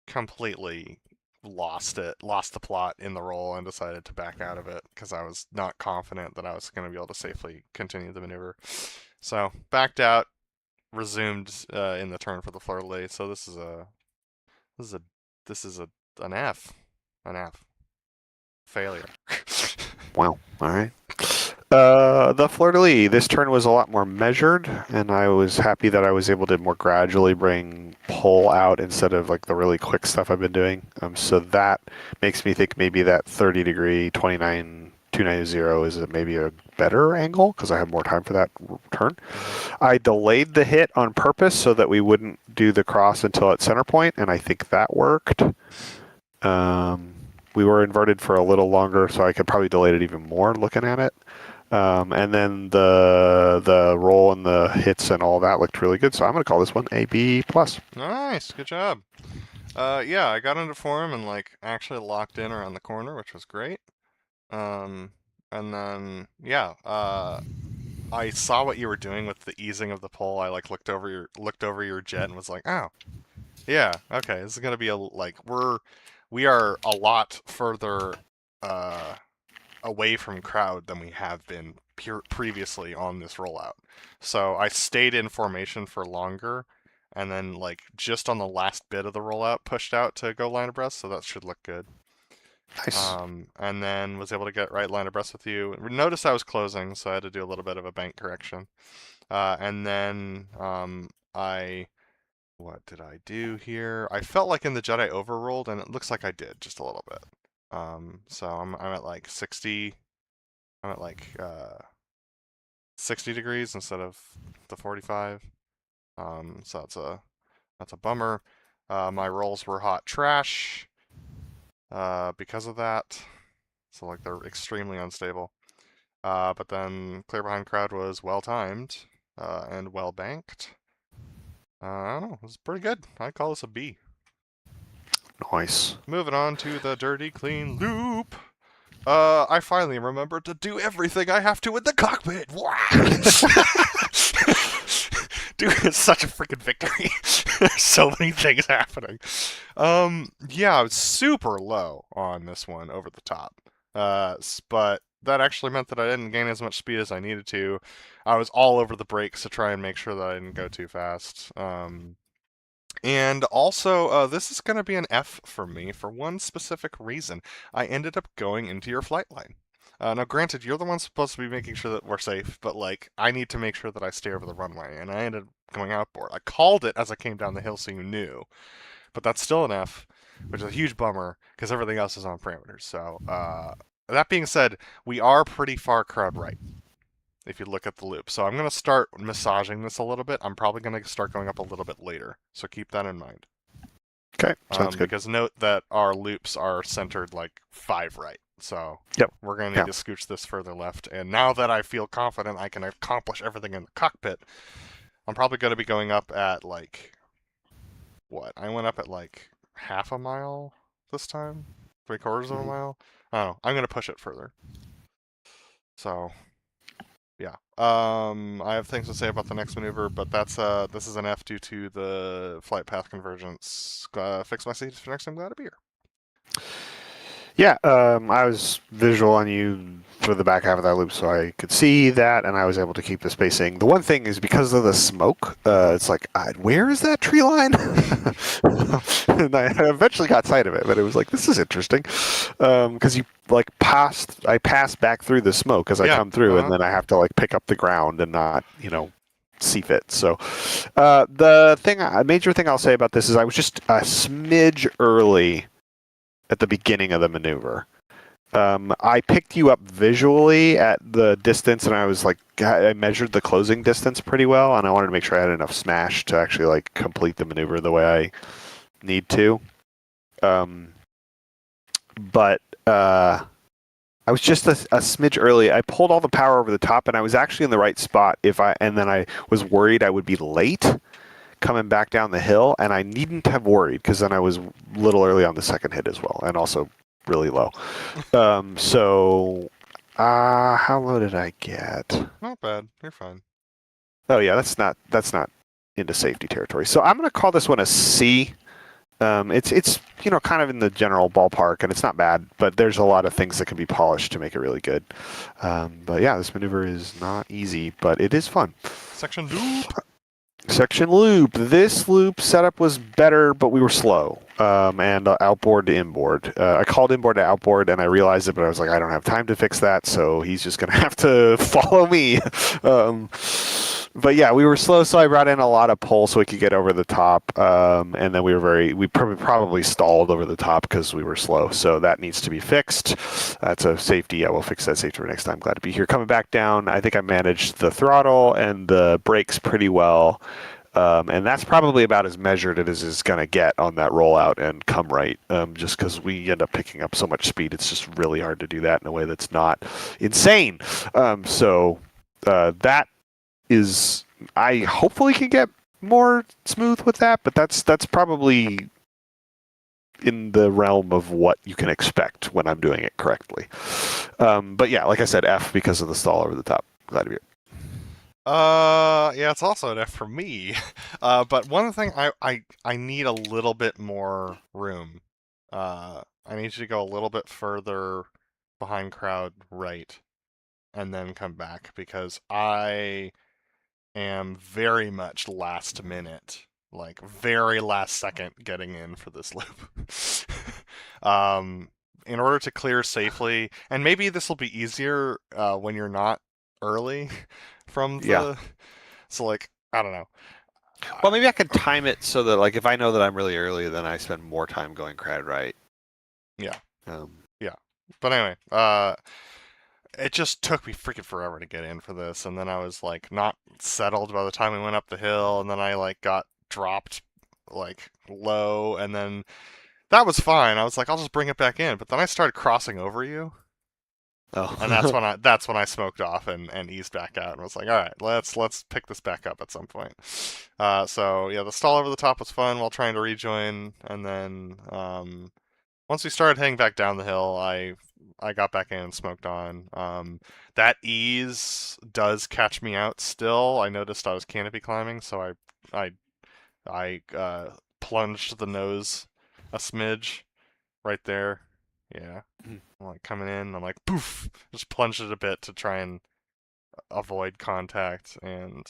completely lost the plot in the roll, and decided to back out of it because I was not confident that I was going to be able to safely continue the maneuver. So backed out, resumed in the turn for the fleur-de-lis. So this is an F, failure. Wow. All right. The fleur-de-lis, this turn was a lot more measured, and I was happy that I was able to more gradually bring pull out instead of like the really quick stuff I've been doing. So that makes me think maybe that 30 degree 290 is maybe a better angle because I have more time for that turn. I delayed the hit on purpose so that we wouldn't do the cross until at center point, and I think that worked. We were inverted for a little longer, so I could probably delay it even more looking at it. And then the roll and the hits and all that looked really good, so I'm going to call this one a B+. Nice, good job. Yeah, I got into form and like actually locked in around the corner, which was great. And then yeah, I saw what you were doing with the easing of the pole. I like looked over your jet and was like, oh, yeah, okay, this is gonna be we are a lot further away from crowd than we have been previously on this rollout. So I stayed in formation for longer, and then like just on the last bit of the rollout pushed out to go line abreast, so that should look good. Nice. And then was able to get right line abreast with you. Notice I was closing, so I had to do a little bit of a bank correction. And then what did I do here? I felt like in the jet I overrolled, and it looks like I did just a little bit. So I'm at like 60. I'm at like 60 degrees instead of the 45. So that's a bummer. My rolls were hot trash because of that. So like they're extremely unstable. But then clear behind crowd was well timed and well banked. I don't know. It was pretty good. I call this a B. Nice. Moving on to the dirty clean loop. I finally remembered to do everything I have to in the cockpit. Dude, it's such a freaking victory. There's so many things happening. Yeah, I was super low on this one over the top. But that actually meant that I didn't gain as much speed as I needed to. I was all over the brakes to try and make sure that I didn't go too fast. And also, this is going to be an F for me for one specific reason. I ended up going into your flight line. Now, granted, you're the one supposed to be making sure that we're safe, but like, I need to make sure that I stay over the runway, and I ended up going outboard. I called it as I came down the hill, so you knew, but that's still an F, which is a huge bummer because everything else is on parameters. So, that being said, we are pretty far crowd right if you look at the loop. So I'm going to start massaging this a little bit. I'm probably going to start going up a little bit later. So keep that in mind. Okay, sounds good. Because note that our loops are centered like 5 right. So Yep. we're going to need to scooch this further left. And now that I feel confident I can accomplish everything in the cockpit, I'm probably going to be going up at like, what? I went up at like half a mile this time? 3/4 of a mile? I don't know. I'm going to push it further. So yeah. I have things to say about the next maneuver, but that's this is an F due to the flight path convergence. Fix my seats for next time. Glad to be here. Yeah, I was visual on you for the back half of that loop, so I could see that, and I was able to keep the spacing. The one thing is because of the smoke, it's like, where is that tree line? And I eventually got sight of it, but it was like, this is interesting, because you like I passed back through the smoke as I come through, and then I have to like pick up the ground and not, see fit. So the major thing I'll say about this is I was just a smidge early at the beginning of the maneuver. I picked you up visually at the distance, and I was like, I measured the closing distance pretty well, and I wanted to make sure I had enough smash to actually like complete the maneuver the way I need to. But I was just a smidge early. I pulled all the power over the top, and I was actually in the right spot. And then I was worried I would be late coming back down the hill, and I needn't have worried because then I was a little early on the second hit as well, and also really low. So how low did I get? Not bad. You're fine. Oh yeah, that's not into safety territory. So I'm going to call this one a C. It's kind of in the general ballpark, and it's not bad, but there's a lot of things that can be polished to make it really good. But yeah, this maneuver is not easy, but it is fun. Section loop. Section loop. This loop setup was better, but we were slow. And outboard to inboard. I called inboard to outboard, and I realized it, but I was like, I don't have time to fix that, so he's just going to have to follow me. But yeah, we were slow, so I brought in a lot of pull so we could get over the top. And then we probably stalled over the top because we were slow. So that needs to be fixed. That's a safety. I will fix that safety for next time. Glad to be here. Coming back down, I think I managed the throttle and the brakes pretty well. And that's probably about as measured as it's going to get on that rollout and come right, just because we end up picking up so much speed. It's just really hard to do that in a way that's not insane. So that is, I hopefully can get more smooth with that, but that's probably in the realm of what you can expect when I'm doing it correctly. But yeah, like I said, F because of the stall over the top. Glad to be here. Yeah, it's also an F for me. But one thing I need a little bit more room. I need you to go a little bit further behind crowd right, and then come back because I am very much last minute, like very last second getting in for this loop. In order to clear safely, and maybe this will be easier when you're not early from the. Yeah. So like I don't know. Well, maybe I could time it so that like if I know that I'm really early, then I spend more time going crowd right. Yeah. Yeah. But anyway, it just took me freaking forever to get in for this, and then I was like not settled by the time we went up the hill, and then I like got dropped like low, and then that was fine. I was like, I'll just bring it back in, but then I started crossing over you. Oh. And that's when I smoked off and eased back out and was like, all right, let's pick this back up at some point. So yeah, the stall over the top was fun while trying to rejoin, and then once we started heading back down the hill, I got back in and smoked on. That ease does catch me out still. I noticed I was canopy climbing, so I plunged the nose a smidge right there. Yeah. I'm like coming in, I'm like poof, just plunged it a bit to try and avoid contact, and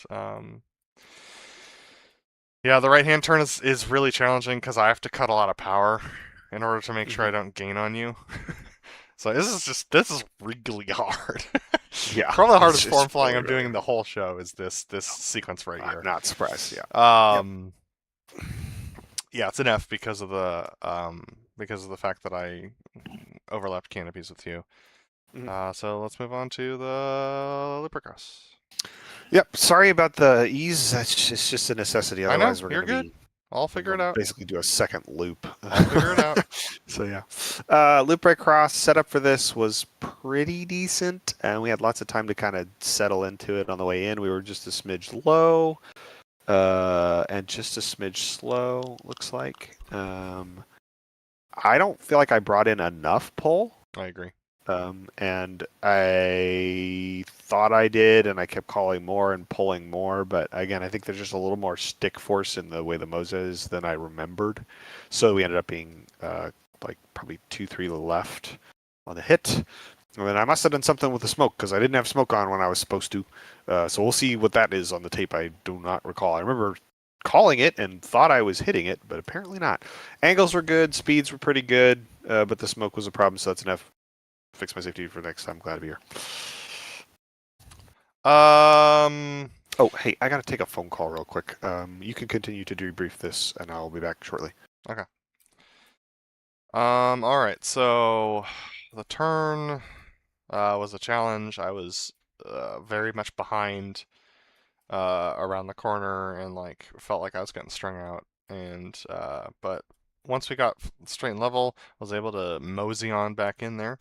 Yeah, the right-hand turn is really challenging because I have to cut a lot of power in order to make sure I don't gain on you. So this is really hard. Yeah, Probably the hardest it's form flying really, I'm doing in the whole show is this sequence right I'm here. not surprised. Yeah. Um, yeah, it's an F because of the fact that I overlapped canopies with you. So let's move on to the Lupercross. Yep. Sorry about the ease. It's just a necessity. I know, Otherwise, we're you're going to good. I'll figure it out. basically do a second loop. I'll figure it out. So yeah, loop right cross setup for this was pretty decent, and we had lots of time to kind of settle into it on the way in. We were just a smidge low, and just a smidge slow. Looks like. I don't feel like I brought in enough pull. I agree. And I thought I did, and I kept calling more and pulling more. But again, I think there's just a little more stick force in the way the Moza is than I remembered. So we ended up being like probably 2-3 left on the hit. And then I must have done something with the smoke because I didn't have smoke on when I was supposed to. So we'll see what that is on the tape. I do not recall. I remember calling it and thought I was hitting it, but apparently not. Angles were good, speeds were pretty good, but the smoke was a problem, so that's enough. Fix my safety for next time. Glad to be here. Oh, hey, I gotta take a phone call real quick. You can continue to debrief this, and I'll be back shortly. Okay. All right. So the turn was a challenge. I was very much behind around the corner and like felt like I was getting strung out. And but once we got straight and level, I was able to mosey on back in there.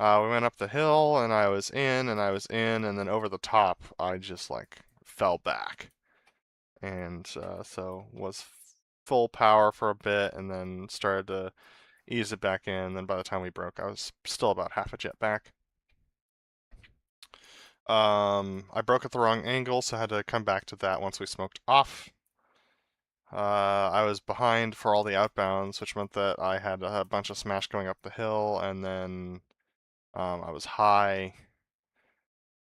We went up the hill, and I was in, and I was in, and then over the top, I just like fell back, and so was full power for a bit, and then started to ease it back in. And then by the time we broke, I was still about half a jet back. I broke at the wrong angle, so I had to come back to that once we smoked off. I was behind for all the outbounds, which meant that I had a bunch of smash going up the hill, and then I was high.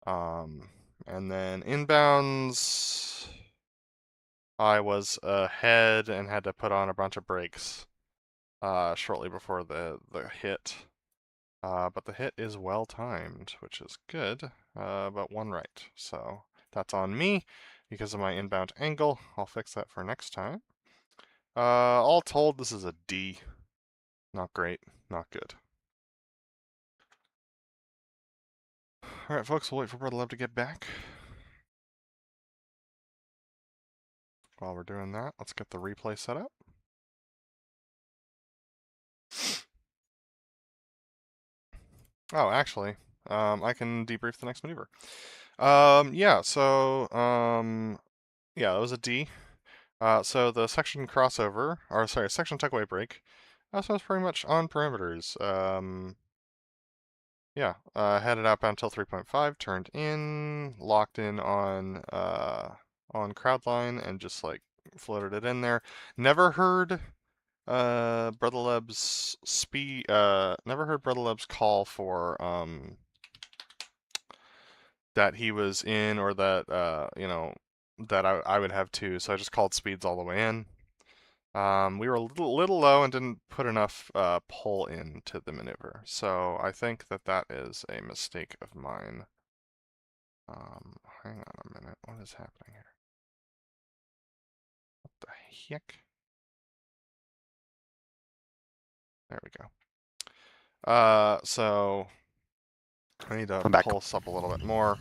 And then inbounds, I was ahead and had to put on a bunch of brakes shortly before the hit. But the hit is well timed, which is good, but one right. So that's on me because of my inbound angle. I'll fix that for next time. All told, this is a D. Not great, not good. Alright, folks, we'll wait for BrotherLeb to get back. While we're doing that, let's get the replay set up. Oh, actually, I can debrief the next maneuver. Yeah, so, yeah, that was a D. So the section crossover, or sorry, section tuckaway brake, so it's pretty much on perimeters. Yeah, headed outbound until 3.5, turned in, locked in on crowdline, and just like floated it in there. Never heard BrotherLeb's never heard BrotherLeb's call for that he was in, or that you know, that I would have too. So I just called speeds all the way in. We were a little low and didn't put enough pull into the maneuver. So I think that is a mistake of mine. Hang on a minute. What is happening here? What the heck? There we go. So I need to pull us up a little bit more.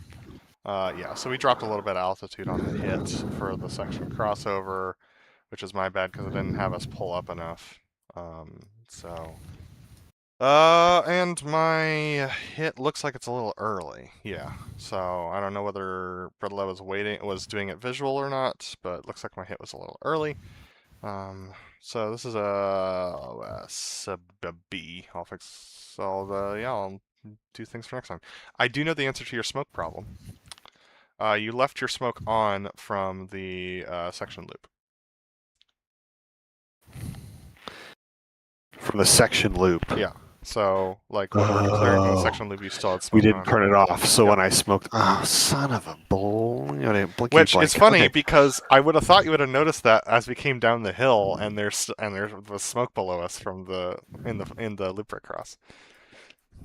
Yeah, so we dropped a little bit of altitude on the hit for the section crossover, which is my bad because it didn't have us pull up enough. And my hit looks like it's a little early. Yeah, so I don't know whether BrotherLeb was doing it visual or not, but it looks like my hit was a little early. So this is a sub B. I'll fix all the, yeah, I'll do things for next time. I do know the answer to your smoke problem. You left your smoke on from the section loop. From the section loop? Yeah. So, like, when we were clearing the section loop, you still had We smoke didn't on. turn it off, so Yep. when I smoked, oh, son of a bull! You know, blinky Which is blanket. funny Okay. because I would have thought you would have noticed that as we came down the hill, and there was smoke below us from the loop right cross.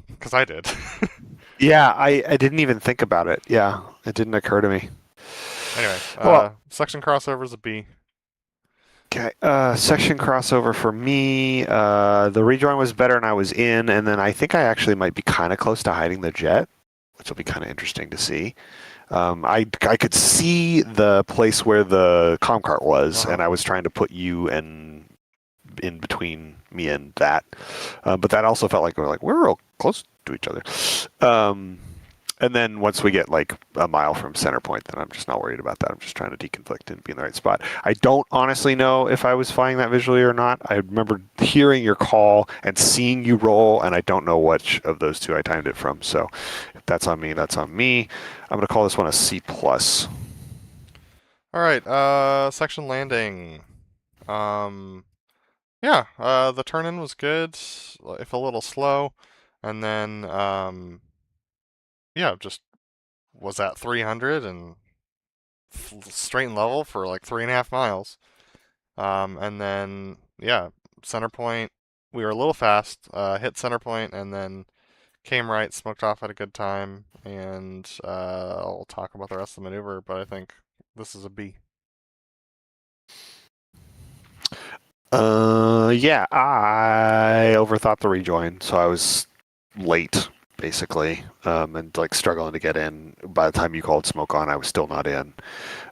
Because I did. Yeah, I didn't even think about it. Yeah, it didn't occur to me. Anyway, Well, section crossover is a B. okay. Section crossover for me. The rejoin was better, and I was in, and then I think I actually might be kind of close to hiding the jet, which will be kind of interesting to see. I could see the place where the comm cart was, Uh-huh. and I was trying to put you in between me and that, but that also felt like we're real close to each other. And then once we get like a mile from center point, then I'm just not worried about that. I'm just trying to deconflict and be in the right spot. I don't honestly know if I was flying that visually or not. I remember hearing your call and seeing you roll, and I don't know which of those two I timed it from. So if that's on me, that's on me. I'm going to call this one a C+. All right, section landing. Yeah, the turn-in was good, if a little slow. And then, yeah, just was at 300 and straight and level for like 3.5 miles. And then, yeah, center point, we were a little fast, hit center point, and then came right, smoked off at a good time, and I'll talk about the rest of the maneuver, but I think this is a B. Yeah, I overthought the rejoin, so I was late, basically, and like struggling to get in. By the time you called smoke on, I was still not in.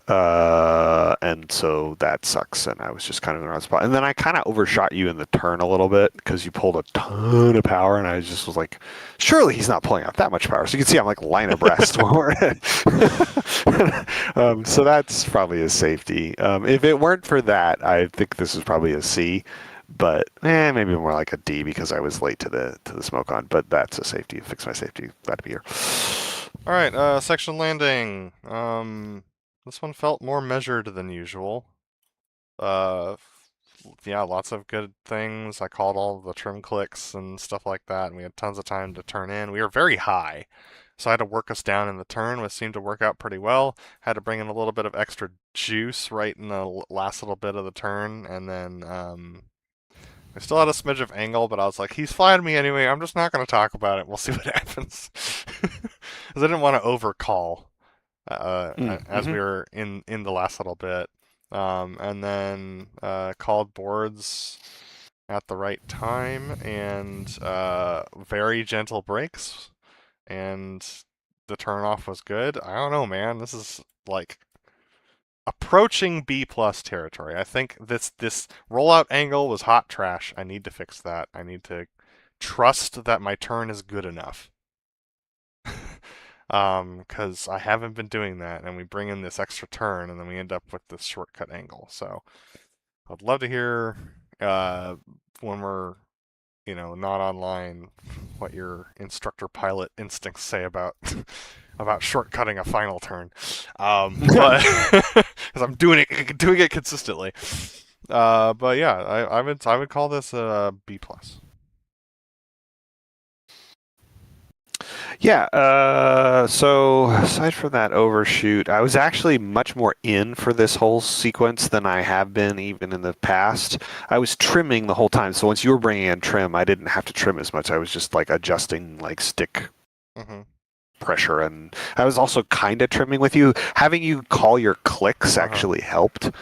And so that sucks, and I was just kind of in the wrong spot. And then I kind of overshot you in the turn a little bit because you pulled a ton of power, and I just was like, surely he's not pulling out that much power. So you can see I'm like line abreast. So that's probably a safety. If it weren't for that, I think this is probably a C. But maybe more like a D because I was late to the smoke on. But that's a safety. Fix my safety. Glad to be here. All right, section landing. This one felt more measured than usual. Uh, yeah, lots of good things. I called all the trim clicks and stuff like that, and we had tons of time to turn in. We were very high, so I had to work us down in the turn, which seemed to work out pretty well. Had to bring in a little bit of extra juice right in the last little bit of the turn, and then I still had a smidge of angle, but I was like, he's flying me anyway. I'm just not going to talk about it. We'll see what happens. Because I didn't want to overcall as we were in the last little bit. And then called boards at the right time and very gentle brakes. And the turnoff was good. I don't know, man. This is like approaching B plus territory. I think this rollout angle was hot trash. I need to fix that. I need to trust that my turn is good enough. Because I haven't been doing that, and we bring in this extra turn, and then we end up with this shortcut angle. So I'd love to hear when we're not online what your instructor pilot instincts say about about shortcutting a final turn. But because I'm doing it consistently. But yeah, I would call this a B plus. Yeah, so aside from that overshoot, I was actually much more in for this whole sequence than I have been even in the past. I was trimming the whole time, so once you were bringing in trim, I didn't have to trim as much. I was just like adjusting like stick pressure, and I was also kind of trimming with you. Having you call your clicks actually helped,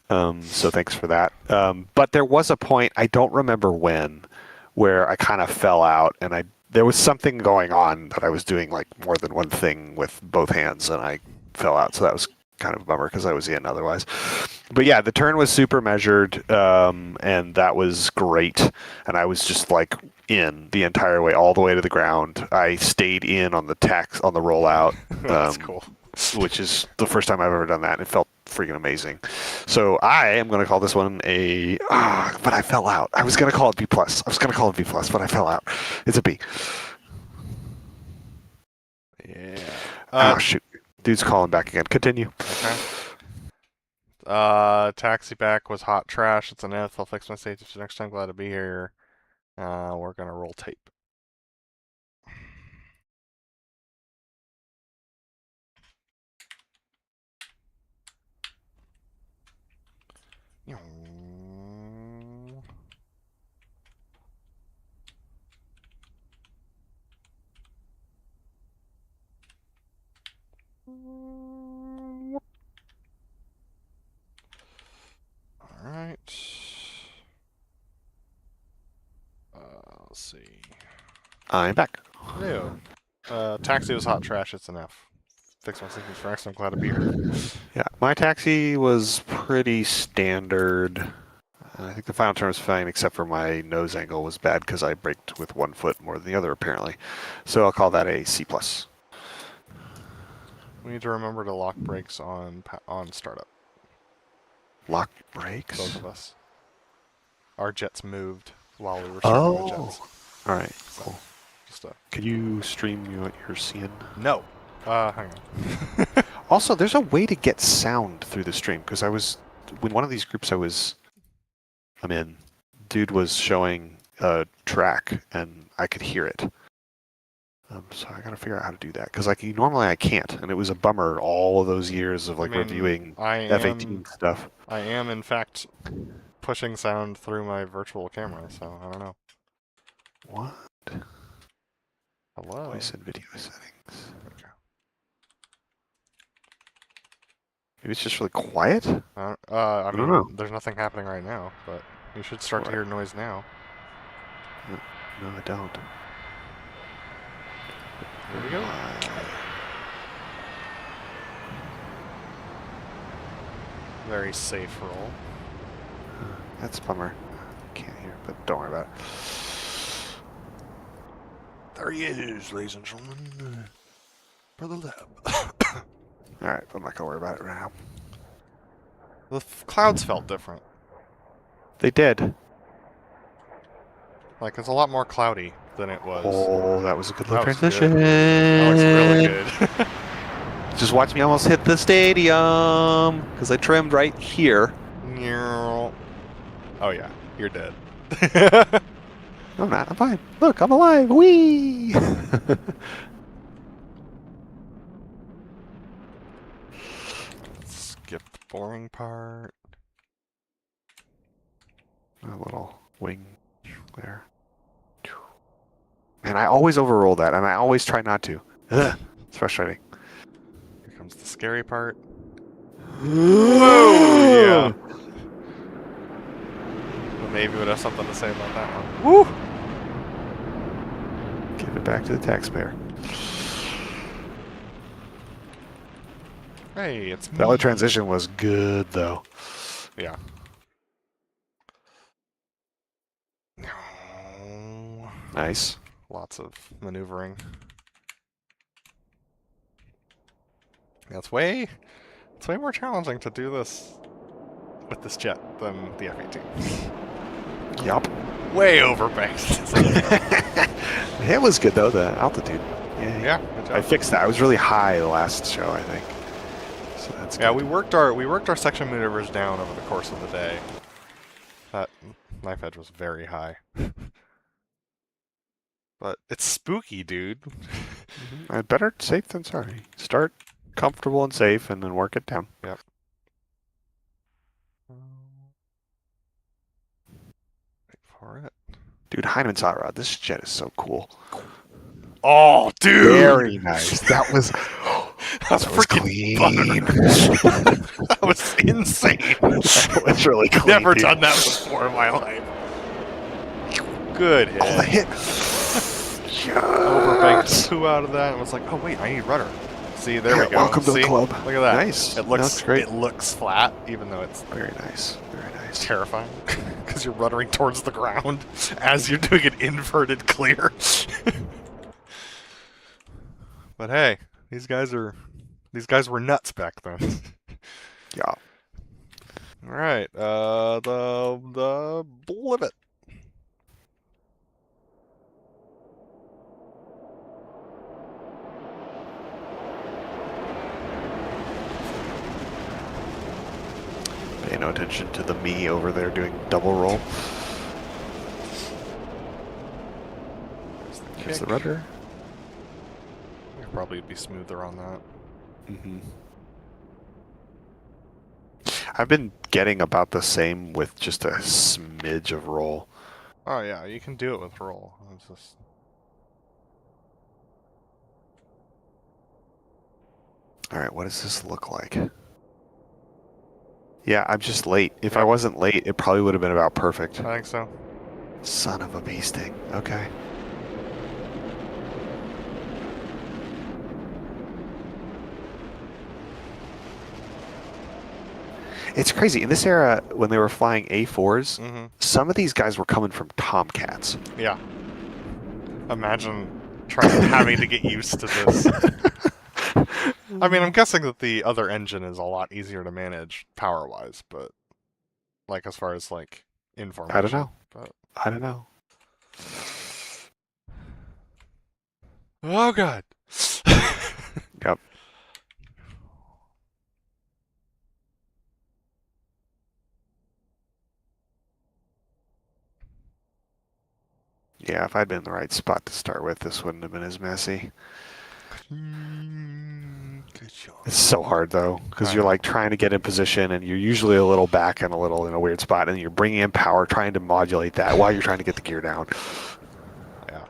so thanks for that. But there was a point, I don't remember when, where I kind of fell out, and there was something going on that I was doing like more than one thing with both hands, and I fell out. So that was kind of a bummer because I was in otherwise. But yeah, the turn was super measured, and that was great. And I was just like in the entire way, all the way to the ground. I stayed in on the rollout. That's cool. Which is the first time I've ever done that, and it felt freaking amazing. So I am going to call this one a... but I fell out. I was going to call it B+. I was going to call it B+, but I fell out. It's a B. Yeah. Oh, shoot. Dude's calling back again. Continue. Okay. Taxi back was hot trash. It's an F. I'll fix my safety for next time. Glad to be here. We're gonna roll tape. Alright. Let's see. I'm back. Ew. Taxi was hot trash, it's an F. Fix my signals for X, I'm glad to be here. Yeah, my taxi was pretty standard. I think the final turn was fine, except for my nose angle was bad because I braked with 1 foot more than the other, apparently. So I'll call that a C+. We need to remember to lock brakes on startup. Lock brakes? Both of us. Our jets moved while we were starting the jets. All right, So, cool. just Could you stream what you're seeing? No. Hang on. Also, there's a way to get sound through the stream, because I was, when one of these groups I'm in, dude was showing a track, and I could hear it. So I gotta figure out how to do that, because like normally I can't, and it was a bummer all of those years of like reviewing F-18 stuff. I am, in fact, pushing sound through my virtual camera, so I don't know. What? Hello? Voice and video settings. Okay. Maybe it's just really quiet? I don't mean, know. there's nothing happening right now, but you should start to hear noise now. No, I don't. Here we go. Very safe roll. That's a bummer. Can't hear, but don't worry about it. There he is, ladies and gentlemen. BrotherLeb. Alright, I'm not gonna worry about it right now. The clouds felt different. They did. Like, it's a lot more cloudy than it was. Oh, that was a good little That was transition. good. That looks really good. Just watch me almost hit the stadium, because I trimmed right here. Oh yeah, you're dead. No, I'm not. I'm fine. Look, I'm alive. Whee! Skip the boring part. A little wing there. Man, I always overroll that, and I always try not to. Ugh, it's frustrating. Here comes the scary part. Whoa! Yeah. But maybe would have something to say about that one. Woo! Give it back to the taxpayer. Hey, it's me. That little transition was good, though. Yeah. Nice. Lots of maneuvering. Yeah, it's way more challenging to do this with this jet than the F-18. Yup. Way overbanked. It was good, though, the altitude. Yeah, Yeah, good job. I fixed that. I was really high the last show, I think. So that's Yeah, good. we worked our section maneuvers down over the course of the day. That knife edge was very high. But it's spooky, dude. Better safe than sorry. Start comfortable and safe, and then work it down. Yep. Wait for it. Dude, Heineman's hot rod. This jet is so cool. Oh, dude! Very nice. That was That's that was freaking clean. That was insane. That was really clean. Never dude. done that before in my life. Good hit. Oh, the hit. Overbanked Yes. the poo out of that and was like, oh wait, I need rudder. See, there we Yeah, go. welcome to the See? club. Look at that. Nice. It looks That's great. It looks flat, even though it's Very nice. Very nice. terrifying because you're ruddering towards the ground as you're doing an inverted clear. But hey, these guys were nuts back then. Yeah. All right, the Blivet. Pay no attention to the me over there doing double roll. There's the kick. rudder. It'd probably be smoother on that. Mm-hmm. I've been getting about the same with just a smidge of roll. Oh yeah, you can do it with roll. It's just... All right, what does this look like? Yeah, I'm just late. If I Yep. wasn't late, it probably would have been about perfect. I think so. Son of a bee sting. Okay. It's crazy. In this era, when they were flying A4s, Mm-hmm. some of these guys were coming from Tomcats. Yeah. Imagine having to get used to this. I mean, I'm guessing that the other engine is a lot easier to manage power-wise, but like as far as like information. I don't know. But I don't know. oh god. Yep. Yeah, if I'd been in the right spot to start with, this wouldn't have been as messy. Good job. It's so hard though, because I you're know. like trying to get in position, and you're usually a little back and a little in a weird spot, and you're bringing in power, trying to modulate that while you're trying to get the gear down. Yeah.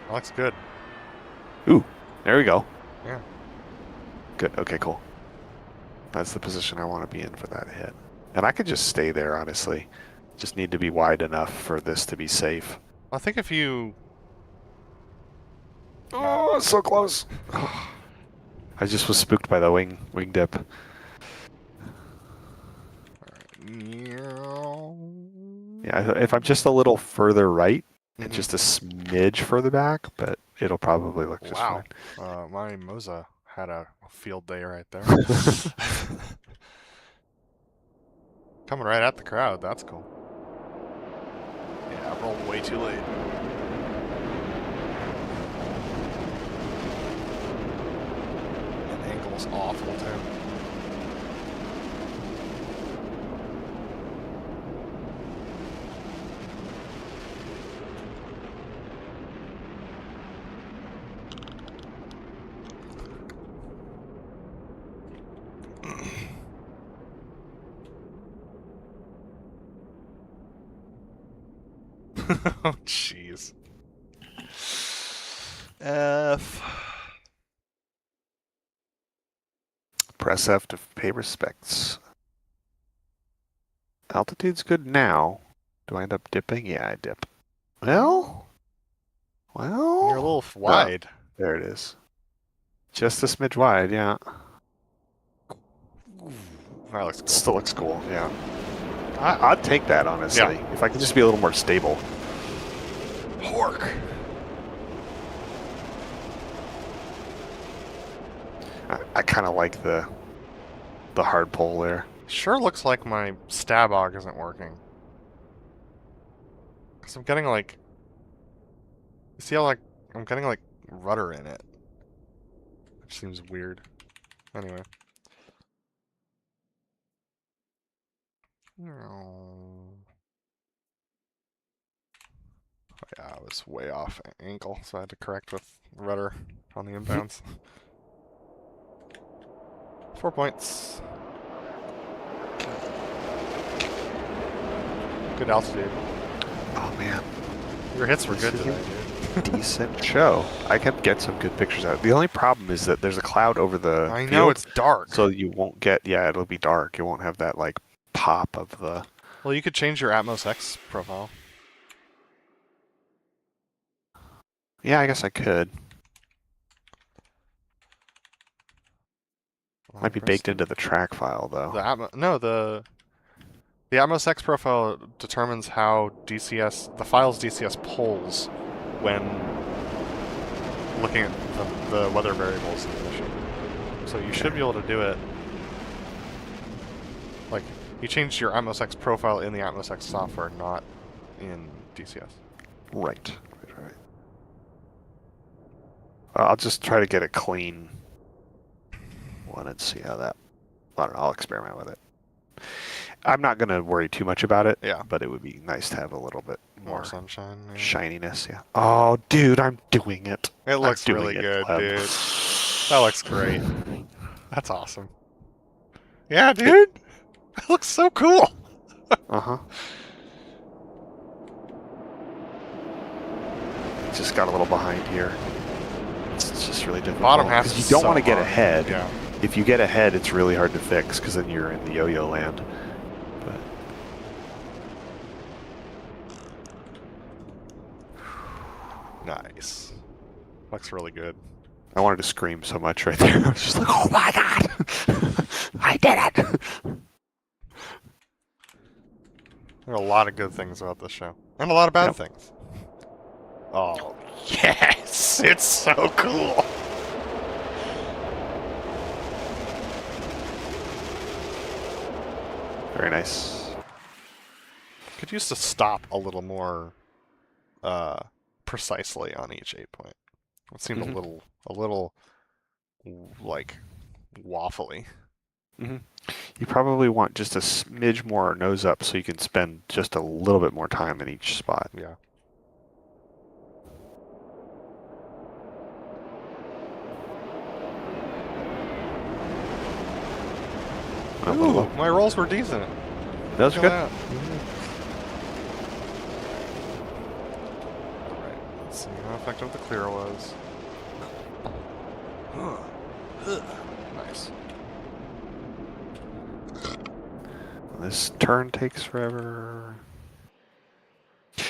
That looks good. Ooh, there we go. Yeah. Good. Okay, cool. That's the position I want to be in for that hit. And I could just stay there, honestly. Just need to be wide enough for this to be safe. I think if you... Oh, so close. I just was spooked by the wing dip. Yeah, if I'm just a little further right, and Mhm. just a smidge further back, but it'll probably look just Wow. fine. My Moza had a field day right there. Coming right at the crowd. That's cool. Yeah, I rolled way too late. And angle's awful too. Oh, jeez. F. Press F to pay respects. Altitude's good now. Do I end up dipping? Yeah, I dip. Well? You're a little wide. There it is. Just a smidge wide, yeah. That looks cool. Still looks cool, yeah. I'd take that, honestly. Yeah. If I could just be a little more stable. Pork. I kind of like the hard pull there. Sure looks like my stab og isn't working. Because I'm getting like... You see how like... I'm getting like rudder in it. Which seems weird. Anyway. Yeah, I was way off angle, so I had to correct with rudder on the inbounds. 4 points. Good altitude. Oh, man. Your hits were good today, dude. Decent show. I can get some good pictures out. The only problem is that there's a cloud over the I know, field, it's dark. so you won't get, yeah, it'll be dark. You won't have that, like, pop of the... Well, you could change your Atmos X profile. Yeah, I guess I could. Might be baked into the track file, though. The Atmos X profile determines how DCS, the files DCS pulls when looking at the weather variables in the mission. So you should be able to do it. Like, you changed your Atmos X profile in the Atmos X software, not in DCS. Right. I'll just try to get a clean one and see how that... I don't know, I'll experiment with it. I'm not going to worry too much about it. Yeah. But it would be nice to have a little bit More more sunshine. Yeah. shininess. Yeah. Oh, dude, I'm doing it. It looks I'm really doing good, Pleb. dude. That looks great. That's awesome. Yeah, dude. That looks so cool. Uh-huh. Just got a little behind here. It's just really difficult. Bottom half 'Cause is you don't so want to get hard. ahead. Yeah. If you get ahead, it's really hard to fix because then you're in the yo-yo land. But Nice. Looks really good. I wanted to scream so much right there. I was just like, oh my god! I did it! There are a lot of good things about this show. And a lot of bad Yep. things. Oh, yes! It's so cool! Very nice. Could use to stop a little more precisely on each 8-point. It seemed Mhm. a little, like, waffly. You probably want just a smidge more nose up so you can spend just a little bit more time in each spot. Yeah. A little Ooh, up. my rolls were decent. Those are Look good. at that. Alright, let's see how effective the clear was. Nice. This turn takes forever.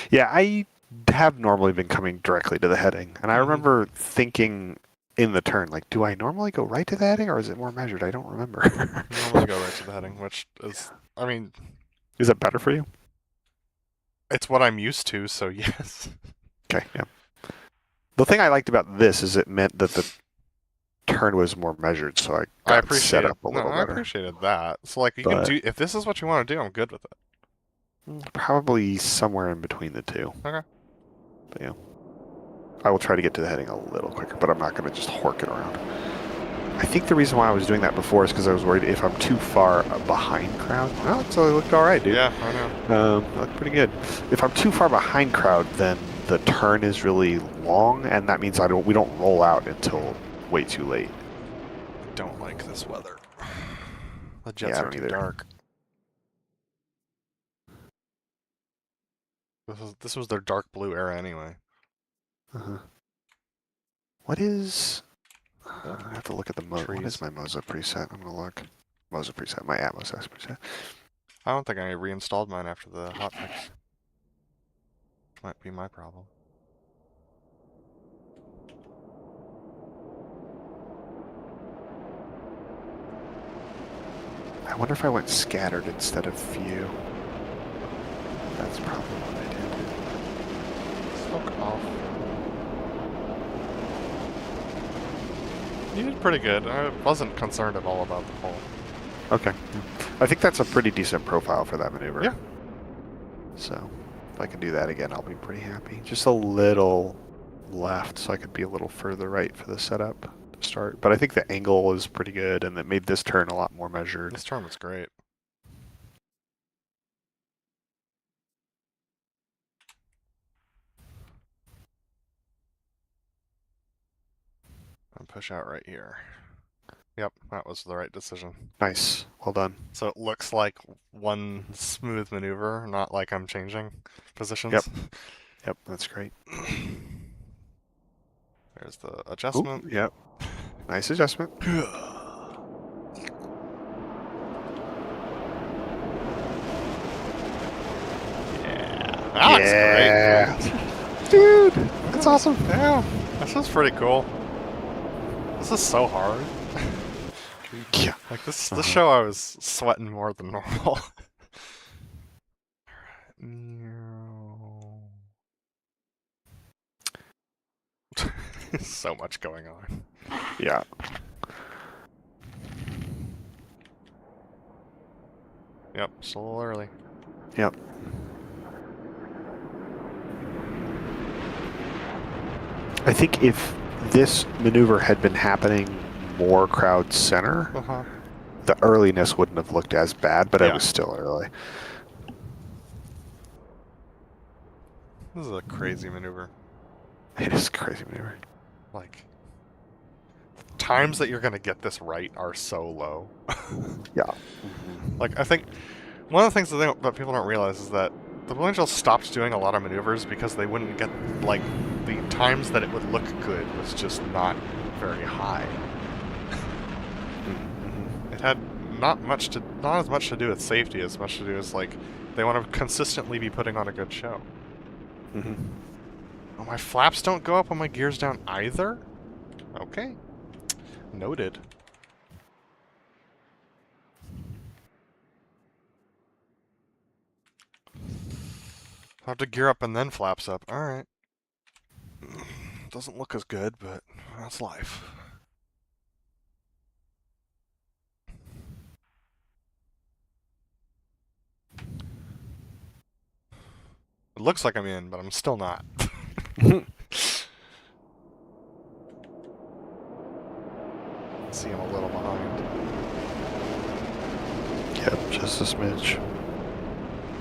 Yeah, I have normally been coming directly to the heading, and I remember thinking in the turn, like, do I normally go right to the heading, or is it more measured? I don't remember. Normally go right to the heading, which is, I mean, Is that better for you? it's what I'm used to, so yes. Okay, yeah. The thing I liked about this is it meant that the turn was more measured, so I got set appreciated. up a little I better. appreciated that. So like, you can But- do if this is what you want to do, I'm good with it. Probably somewhere in between the two. Okay. But yeah. I will try to get to the heading a little quicker, but I'm not going to just hork it around. I think the reason why I was doing that before is because I was worried if I'm too far behind crowd. Well, so it looked all right, dude. Yeah, I know. Looked pretty good. If I'm too far behind crowd, then the turn is really long, and that means we don't roll out until way too late. Don't like this weather. The Yeah, jets I are don't too either. dark. This was their dark blue era anyway. Uh-huh. What is... I have to look at the mode. What Trees. is my Moza preset? I'm going to look. Moza preset. My Atmos X preset. I don't think I reinstalled mine after the hotfix. Might be my problem. I wonder if I went scattered instead of few. That's probably what I did. Fuck off. You did pretty good. I wasn't concerned at all about the pole. Okay. I think that's a pretty decent profile for that maneuver. Yeah. So, if I can do that again, I'll be pretty happy. Just a little left, so I could be a little further right for the setup to start. But I think the angle is pretty good, and it made this turn a lot more measured. This turn was great. And push out right here. Yep, that was the right decision. Nice. Well done. So it looks like one smooth maneuver, not like I'm changing positions. Yep. Yep, that's great. There's the Ooh, adjustment. yep. Nice adjustment. That looks great. Dude, that's awesome. Yeah, this is pretty cool. This is so hard. Yeah. Like this show, I was sweating more than normal. So much going on. Yeah. Yep, still a little early. Yep. I think if this maneuver had been happening more crowd center, the earliness wouldn't have looked as bad, but it Yeah. was still early. This is a crazy maneuver. It is a crazy maneuver. Like, times that you're gonna get this right are so low. Yeah. Like, I think one of the things that people don't realize is that the Blue Angels stopped doing a lot of maneuvers because they wouldn't get, like, the times that it would look good was just not very high. It had not as much to do with safety as much to do with, like, they want to consistently be putting on a good show. Oh, my flaps don't go up when my gear's down either? Okay. Noted. I'll have to gear up and then flaps up. Alright. Doesn't look as good, but that's life. It looks like I'm in, but I'm still not. See, I'm a little behind. Yep, just a smidge.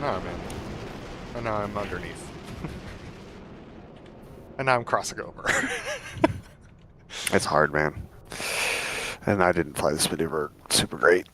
No, I'm in. And now I'm underneath. And now I'm crossing over. It's hard, man. And I didn't fly this maneuver super great.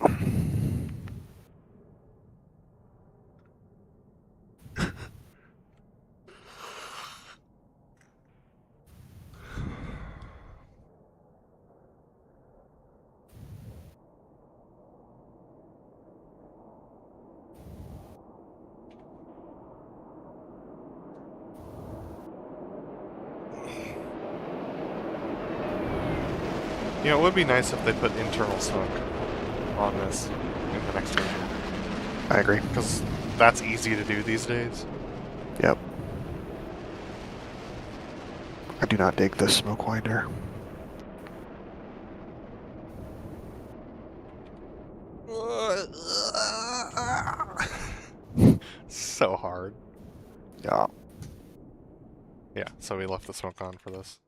You know, it would be nice if they put internal smoke on this in the next version. I agree. Because that's easy to do these days. Yep. I do not dig this smoke winder. So hard. Yeah. Yeah, so we left the smoke on for this.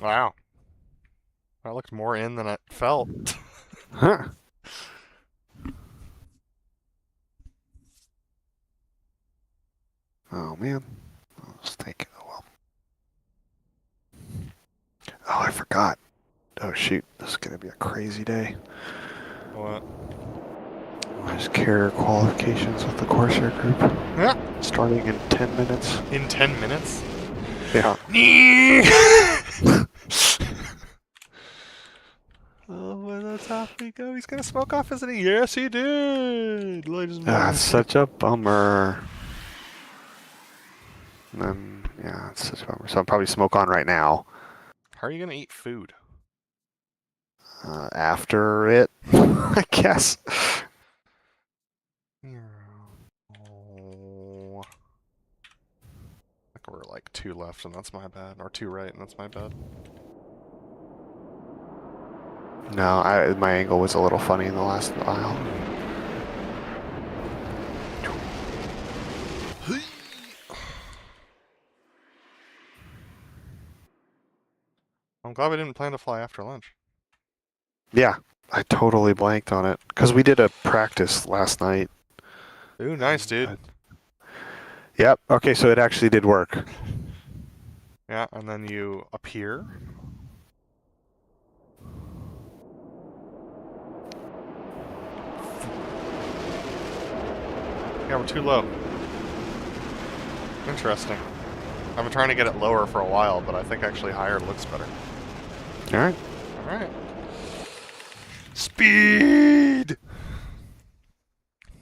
Wow. That looked more in than it felt. Huh. Oh man. I was thinking, oh well. Oh, I forgot. Oh shoot, this is gonna be a crazy day. What? There's carrier qualifications with the Corsair group. Yeah. Starting in 10 minutes. In 10 minutes? Yeah. Oh, where the top we go. He's gonna smoke off, isn't he? Yes, he did, ladies and gentlemen. That's such a bummer. And then, yeah, it's such a bummer. So I'll probably smoke on right now. How are you gonna eat food? After it, I guess. Oh. I think we're like 2 left, and that's my bad. Or 2 right, and that's my bad. No, my angle was a little funny in the last aisle. I'm glad we didn't plan to fly after lunch. Yeah, I totally blanked on it. Because we did a practice last night. Ooh, nice, dude. Yep, okay, so it actually did work. Yeah, and then you appear. Yeah, we're too low. Interesting. I've been trying to get it lower for a while, but I think actually higher looks better. Alright. Alright. Speed!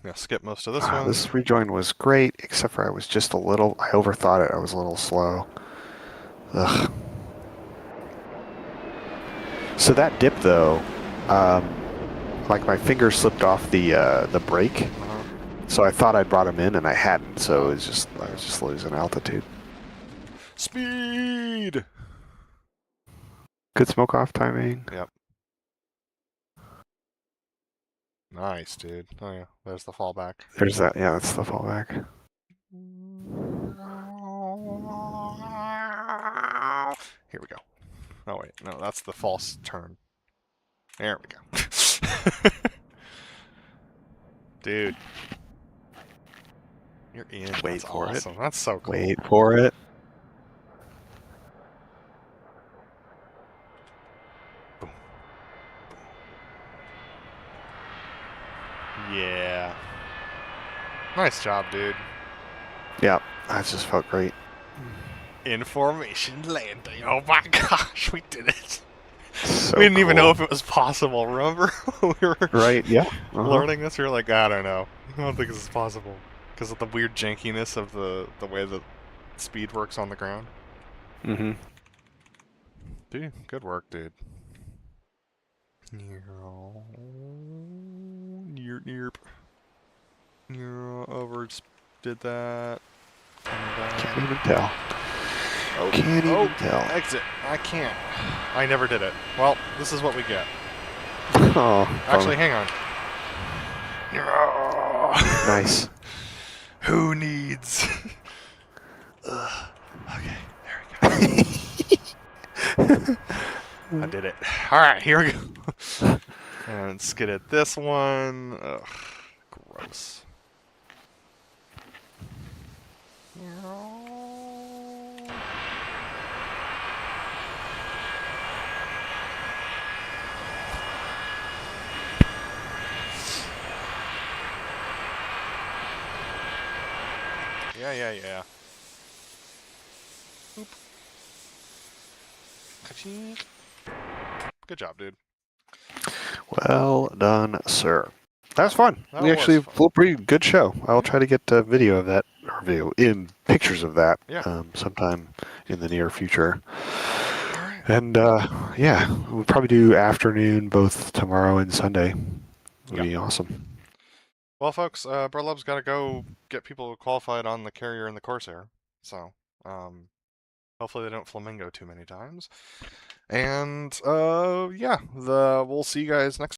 Yeah, skip most of this one. This rejoin was great, except for I was just a little, I overthought it, I was a little slow. Ugh. So that dip though, like my finger slipped off the brake, so I thought I'd brought him in and I hadn't, so it was just, I was just losing altitude. Speed! Good smoke off timing. Yep. Nice, dude. Oh yeah, there's the fallback. There's that, yeah, that's the fallback. Here we go. Oh wait, no, that's the false turn. There we go. Dude. You're in. Wait That's for it. awesome. That's so cool. Wait for it. Yeah. Nice job, dude. Yeah, that just felt great. Information landing. Oh my gosh, we did it. So We didn't even know cool. if it was possible, remember? We were Right, yeah. learning this, we were like, I don't know. I don't think this is possible. Because of the weird jankiness of the way the speed works on the ground. Mm-hmm. Dude, good work, dude. Over did that. Can't even tell. Oh, Can't even tell. Exit. I can't. I never did it. Well, this is what we get. Oh, Actually, hang on. nice. Who needs? Ugh. Okay, there we go. I did it. All right, here we go. And let's get at this one. Ugh, gross. Yeah. Oop. Ka-ching. Good job, dude. Well done, sir. That was fun. That We was actually fun. flew a pretty good show. I'll try to get a video of that, or video in pictures of that, Yeah. sometime in the near future. All right. And yeah, we'll probably do afternoon both tomorrow and Sunday. It'll be awesome. Well, folks, BrotherLeb's got to go get people qualified on the Carrier and the Corsair. So, hopefully they don't flamingo too many times. And, yeah, we'll see you guys next